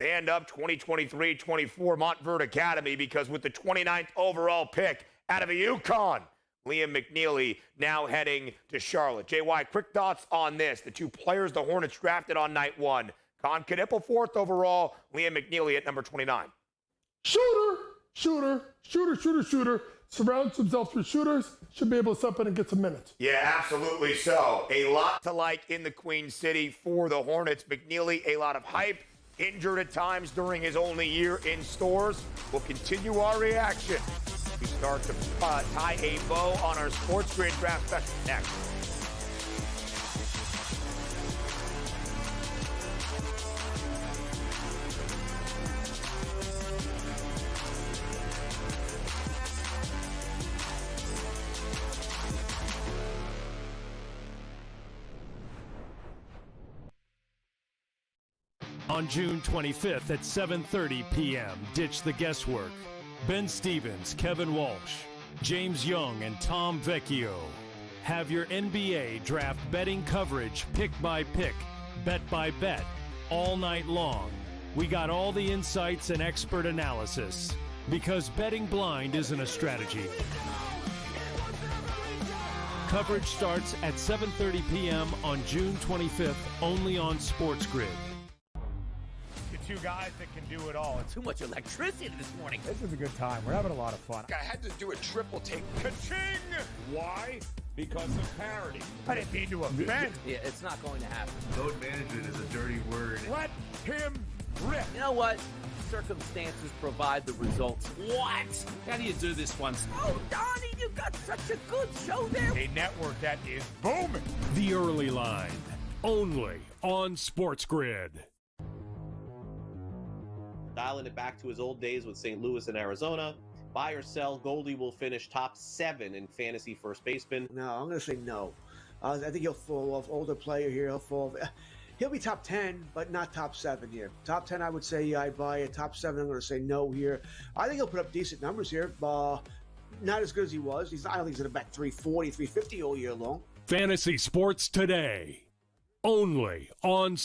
Stand up 2023-24 Montverde Academy, because with the 29th overall pick out of the UConn, Liam McNeely now heading to Charlotte. JY, quick thoughts on this. The two players the Hornets drafted on night one. Con Knipple 4th overall, Liam McNeely at number 29. Shooter! shooter, surrounds himself with shooters, should be able to step in and get some minutes. Yeah, absolutely so. A lot to like in the Queen City for the Hornets. McNeely, a lot of hype, injured at times during his only year in stores. We'll continue our reaction. We start to tie a bow on our SportsGrid draft special next. On June 25th at 7:30 p.m., ditch the guesswork. Ben Stevens, Kevin Walsh, James Young, and Tom Vecchio have your NBA draft betting coverage pick by pick, bet by bet, all night long. We got all the insights and expert analysis because betting blind isn't a strategy. Coverage starts at 7:30 p.m. on June 25th, only on SportsGrid. Two guys that can do it all. Too much electricity this morning. This is a good time. We're having a lot of fun. I had to do a triple take. Ka-ching! Why? Because of parity. I didn't mean to offend. Yeah, it's not going to happen. Load management is a dirty word. Let him rip. You know what? Circumstances provide the results. What? How do you do this one? Oh, Donnie, you got such a good show there. A network that is booming. The Early Line, only on SportsGrid. Dialing it back to his old days with St. Louis and Arizona. Buy or sell, Goldie will finish top 7 in fantasy first baseman. No, I'm going to say no. I think he'll fall off. Older player here, he'll be top 10, but not top 7 here. Top 10, I would say I buy it. Top 7, I'm going to say no here. I think he'll put up decent numbers here. Not as good as he was. I don't think he's going to bat 340, 350 all year long. Fantasy Sports Today, only on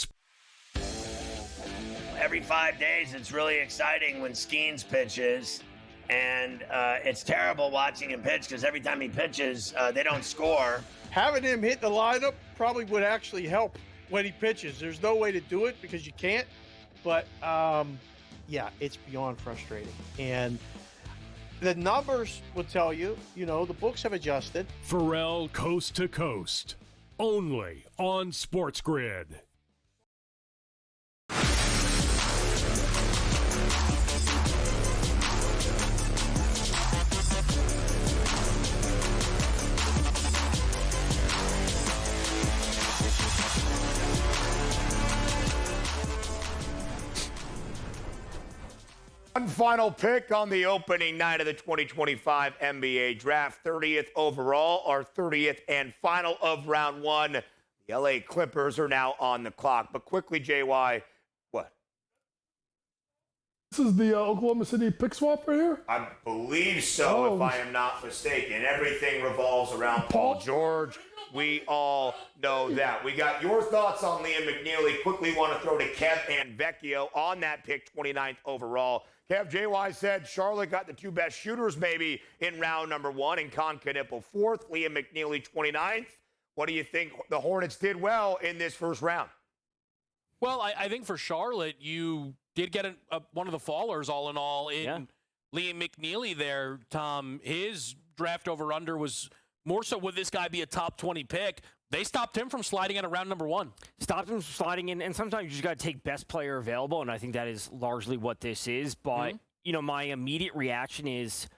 Every 5 days, it's really exciting when Skeens pitches, and it's terrible watching him pitch because every time he pitches, they don't score. Having him hit the lineup probably would actually help when he pitches. There's no way to do it because you can't. But, yeah, it's beyond frustrating. And the numbers will tell you, the books have adjusted. Pharrell Coast to Coast, only on SportsGrid. One final pick on the opening night of the 2025 NBA Draft, 30th overall, our 30th and final of round 1. The LA Clippers are now on the clock. But quickly, JY, what? This is the Oklahoma City pick swap right here? I believe so, if I am not mistaken. Everything revolves around Paul George. We all know that. We got your thoughts on Liam McNeely. Quickly want to throw to Kev and Vecchio on that pick, 29th overall. Kev, JY said Charlotte got the 2 best shooters maybe in round number 1, and Con Knipple 4th, Liam McNeely 29th. What do you think? The Hornets did well in this first round. Well, I think for Charlotte, you did get one of the fallers all in all in Liam McNeely there, Tom. His draft over-under was more so would this guy be a top 20 pick. They stopped him from sliding in at round number 1. Stopped him from sliding in, and sometimes you just got to take best player available, and I think that is largely what this is. But, my immediate reaction is,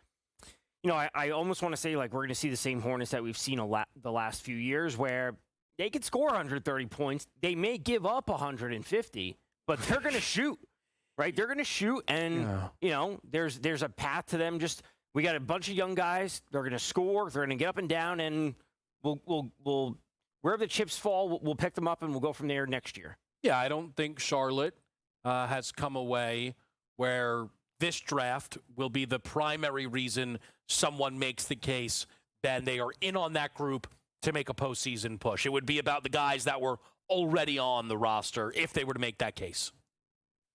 I almost want to say, like, we're going to see the same Hornets that we've seen the last few years where they could score 130 points. They may give up 150, but they're going to shoot, right? They're going to shoot, and, there's a path to them. Just we got a bunch of young guys. They're going to score. They're going to get up and down, and we'll wherever the chips fall, we'll pick them up, and we'll go from there next year. Yeah, I don't think Charlotte has come away where this draft will be the primary reason someone makes the case that they are in on that group to make a postseason push. It would be about the guys that were already on the roster if they were to make that case.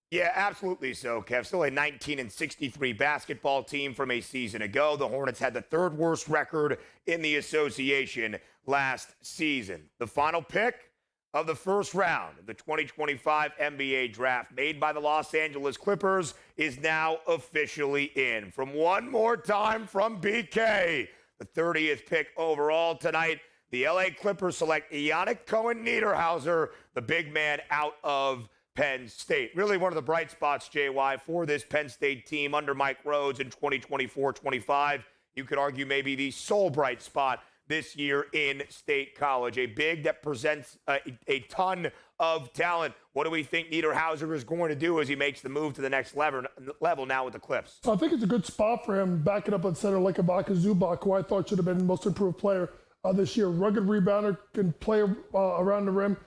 Yeah, absolutely so, Kev. Still a 19-63 basketball team from a season ago. The Hornets had the 3rd worst record in the association last season. The final pick, of the first round of the 2025 NBA Draft made by the Los Angeles Clippers is now officially in. From one more time from BK, the 30th pick overall tonight, the LA Clippers select Yannick Cohen-Niederhauser, the big man out of Penn State. Really one of the bright spots, JY, for this Penn State team under Mike Rhodes in 2024-25. You could argue maybe the sole bright spot this year in State College. A big that presents a ton of talent. What do we think Niederhauser is going to do as he makes the move to the next level now with the Clips? I think it's a good spot for him, backing up on center like Ibaka Zubac, who I thought should have been the most improved player this year. Rugged rebounder, can play around the rim.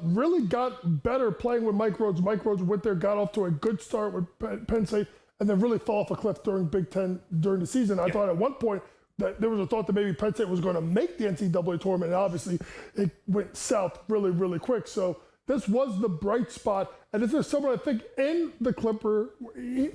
Really got better playing with Mike Rhodes. Mike Rhodes went there, got off to a good start with Penn State, and then really fell off a cliff during Big Ten during the season. I thought at one point that there was a thought that maybe Penn State was going to make the NCAA tournament, and obviously it went south really, really quick. So this was the bright spot, and this is someone I think in the Clipper,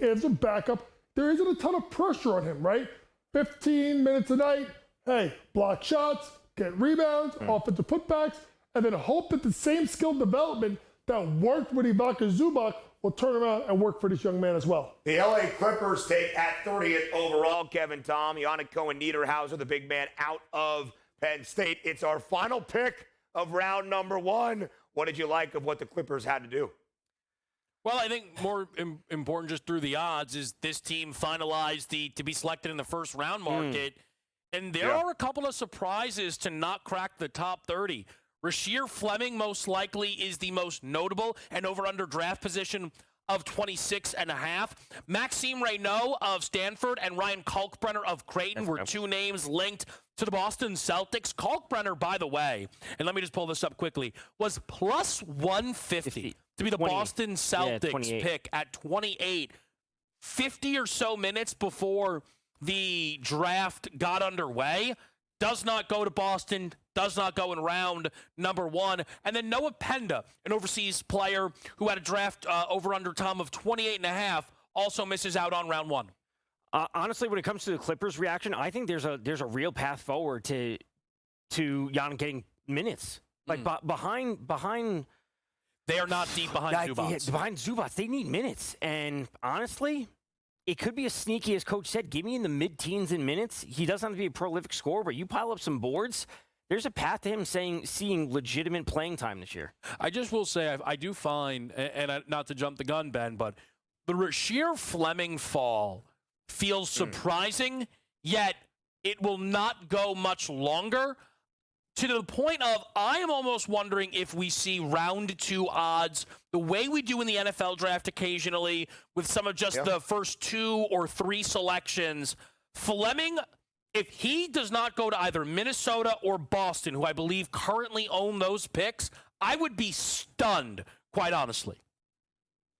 as a backup, there isn't a ton of pressure on him, right? 15 minutes a night, hey, block shots, get rebounds, offensive putbacks, and then hope that the same skill development that worked with Ibaka Zubac will turn around and work for this young man as well. The LA Clippers take at 30th overall, Kevin Tom, Yannick Cohen-Niederhauser, the big man out of Penn State. It's our final pick of round number one. What did you like of what the Clippers had to do? Well, I think more important just through the odds is this team finalized to be selected in the first round market. And there are a couple of surprises to not crack the top 30. Rasheer Fleming most likely is the most notable and over-under draft position of 26.5. Maxime Reynaud of Stanford and Ryan Kalkbrenner of Creighton were two names linked to the Boston Celtics. Kalkbrenner, by the way, and let me just pull this up quickly, was plus 150 to be the Boston Celtics pick at 28. 50 or so minutes before the draft got underway. Does not go to Boston, does not go in round number one. And then Noah Penda, an overseas player who had a draft over-under Tom of 28.5, also misses out on round one. Honestly, when it comes to the Clippers' reaction, I think there's a real path forward to Jan getting minutes. Like behind. They are not deep behind Zubac. Behind Zubac, they need minutes. And honestly, it could be as sneaky as Coach said. Give me in the mid-teens in minutes. He doesn't have to be a prolific scorer, but you pile up some boards, there's a path to him seeing legitimate playing time this year. I just will say I do find, and not to jump the gun, Ben, but the Rasheer Fleming fall feels surprising, yet it will not go much longer. To the point of, I am almost wondering if we see round two odds the way we do in the NFL draft occasionally with some of just the first 2 or 3 selections. Fleming, if he does not go to either Minnesota or Boston, who I believe currently own those picks, I would be stunned, quite honestly.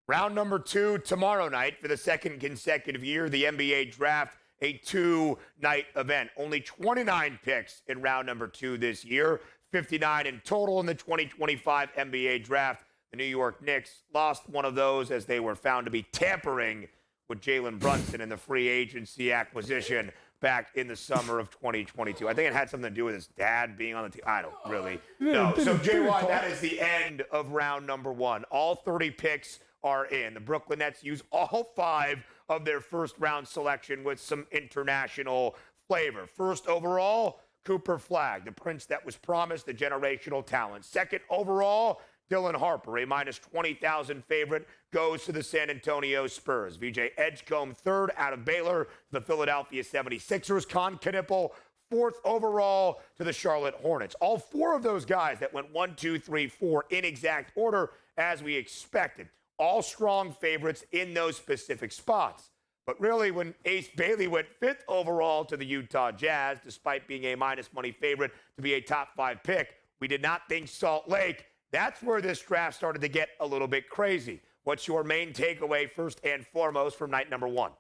Round number 2 tomorrow night for the second consecutive year, the NBA Draft. A 2-night event. Only 29 picks in round number 2 this year. 59 in total in the 2025 NBA Draft. The New York Knicks lost one of those as they were found to be tampering with Jalen Brunson in the free agency acquisition back in the summer of 2022. I think it had something to do with his dad being on the team. I don't really know. So, JY, that is the end of round number 1. All 30 picks are in. The Brooklyn Nets use all 5 of their first round selection with some international flavor. First overall, Cooper Flagg, the prince that was promised, the generational talent. Second overall, Dylan Harper, a minus 20,000 favorite, goes to the San Antonio Spurs. VJ Edgecombe, third out of Baylor, the Philadelphia 76ers. Con Knippel, fourth overall to the Charlotte Hornets. All 4 of those guys that went 1, 2, 3, 4 in exact order as we expected. All strong favorites in those specific spots. But really, when Ace Bailey went 5th overall to the Utah Jazz, despite being a minus money favorite to be a top 5 pick, we did not think Salt Lake. That's where this draft started to get a little bit crazy. What's your main takeaway, first and foremost, from night number 1?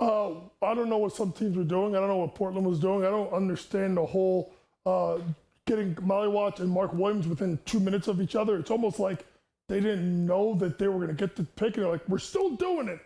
I don't know what some teams were doing. I don't know what Portland was doing. I don't understand the whole getting Molly Watts and Mark Williams within 2 minutes of each other. It's almost like they didn't know that they were going to get the pick, and they're like, we're still doing it.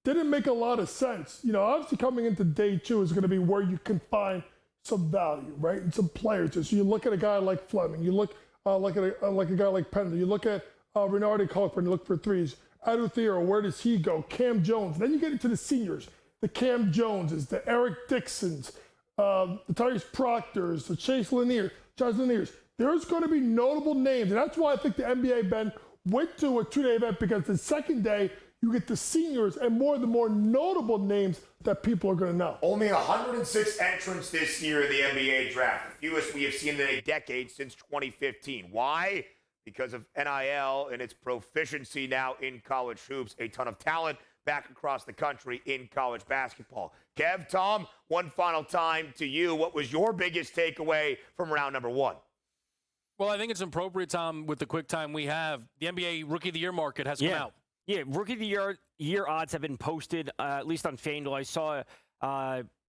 Didn't make a lot of sense. You know, obviously coming into day 2 is going to be where you can find some value, right, and some players. So you look at a guy like Fleming. You look like a guy like Pender. You look at Renardi Colpern, look for threes. Aduthiero, where does he go? Cam Jones. Then you get into the seniors, the Cam Joneses, the Eric Dixons, the Tyrese Proctors, the Chase Laniers. There's going to be notable names, and that's why I think the NBA, Ben, went to a 2-day event, because the second day you get the seniors and the more notable names that people are going to know. Only 106 entrants this year in the NBA draft, the fewest we have seen in a decade since 2015. Why? Because of NIL and its proficiency now in college hoops, a ton of talent back across the country in college basketball. Kev, Tom, one final time to you. What was your biggest takeaway from round number 1? Well, I think it's appropriate, Tom, with the quick time we have. The NBA Rookie of the Year market has come out. Yeah, Rookie of the Year odds have been posted, at least on FanDuel. I saw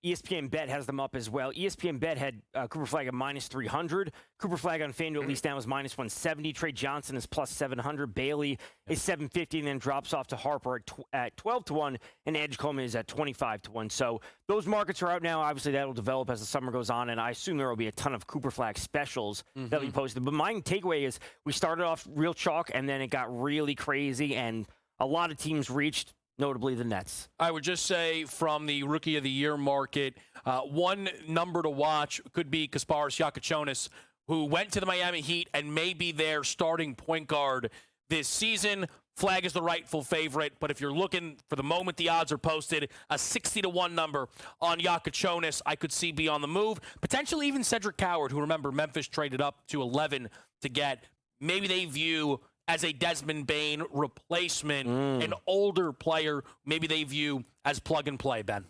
ESPN Bet has them up as well. ESPN Bet had Cooper Flagg at -300. Cooper Flagg on FanDuel, at least now, is -170. Trey Johnson is +700. Bailey is 750, and then drops off to Harper at 12-1, and Edgecombe is at 25-1. So those markets are out now. Obviously, that will develop as the summer goes on, and I assume there will be a ton of Cooper Flagg specials that will be posted. But my takeaway is we started off real chalk, and then it got really crazy, and a lot of teams reached, notably the Nets. I would just say from the Rookie of the Year market, one number to watch could be Kasparis Giacochonis, who went to the Miami Heat and may be their starting point guard this season. Flagg is the rightful favorite, but if you're looking for the moment the odds are posted, a 60-1 number on Giacochonis I could see be on the move. Potentially even Cedric Coward, who, remember, Memphis traded up to 11 to get. Maybe they view as a Desmond Bane replacement, an older player, maybe they view as plug and play, Ben.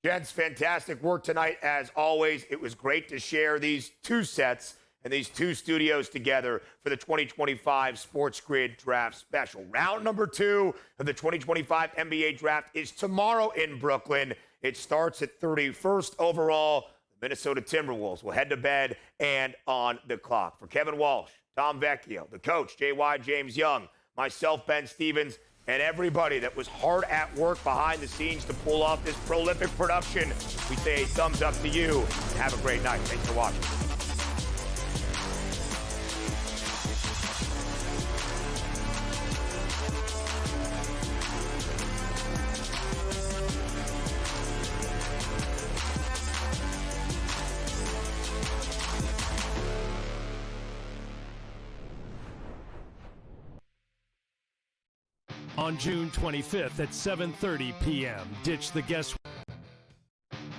Gents, fantastic work tonight as always. It was great to share these two sets and these two studios together for the 2025 SportsGrid Draft Special. Round number 2 of the 2025 NBA Draft is tomorrow in Brooklyn. It starts at 31st overall. The Minnesota Timberwolves will head to bed and on the clock. For Kevin Walsh, Tom Vecchio, the coach, J.Y. James Young, myself, Ben Stevens, and everybody that was hard at work behind the scenes to pull off this prolific production, we say a thumbs up to you, and have a great night. Thanks for watching. On June 25th at 7:30 p.m., ditch the guesswork.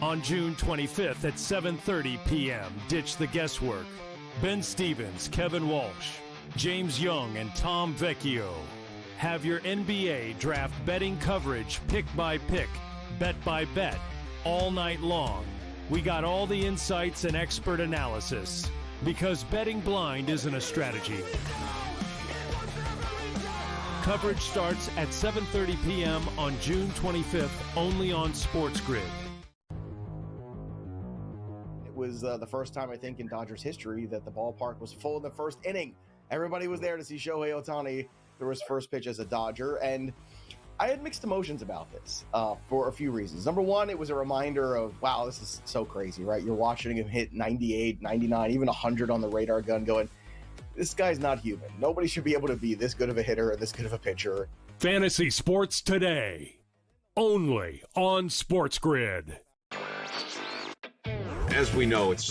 On June 25th at 7:30 p.m., ditch the guesswork. Ben Stevens, Kevin Walsh, James Young, and Tom Vecchio have your NBA draft betting coverage pick by pick, bet by bet, all night long. We got all the insights and expert analysis, because betting blind isn't a strategy. Coverage starts at 7:30 p.m. on June 25th, only on SportsGrid. It was the first time, I think, in Dodgers history that the ballpark was full in the first inning. Everybody was there to see Shohei Ohtani throw his first pitch as a Dodger, and I had mixed emotions about this for a few reasons. Number one, it was a reminder of, wow, this is so crazy, right? You're watching him hit 98, 99, even 100 on the radar gun going, this guy's not human. Nobody should be able to be this good of a hitter or this good of a pitcher. Fantasy Sports Today, only on SportsGrid. As we know, it's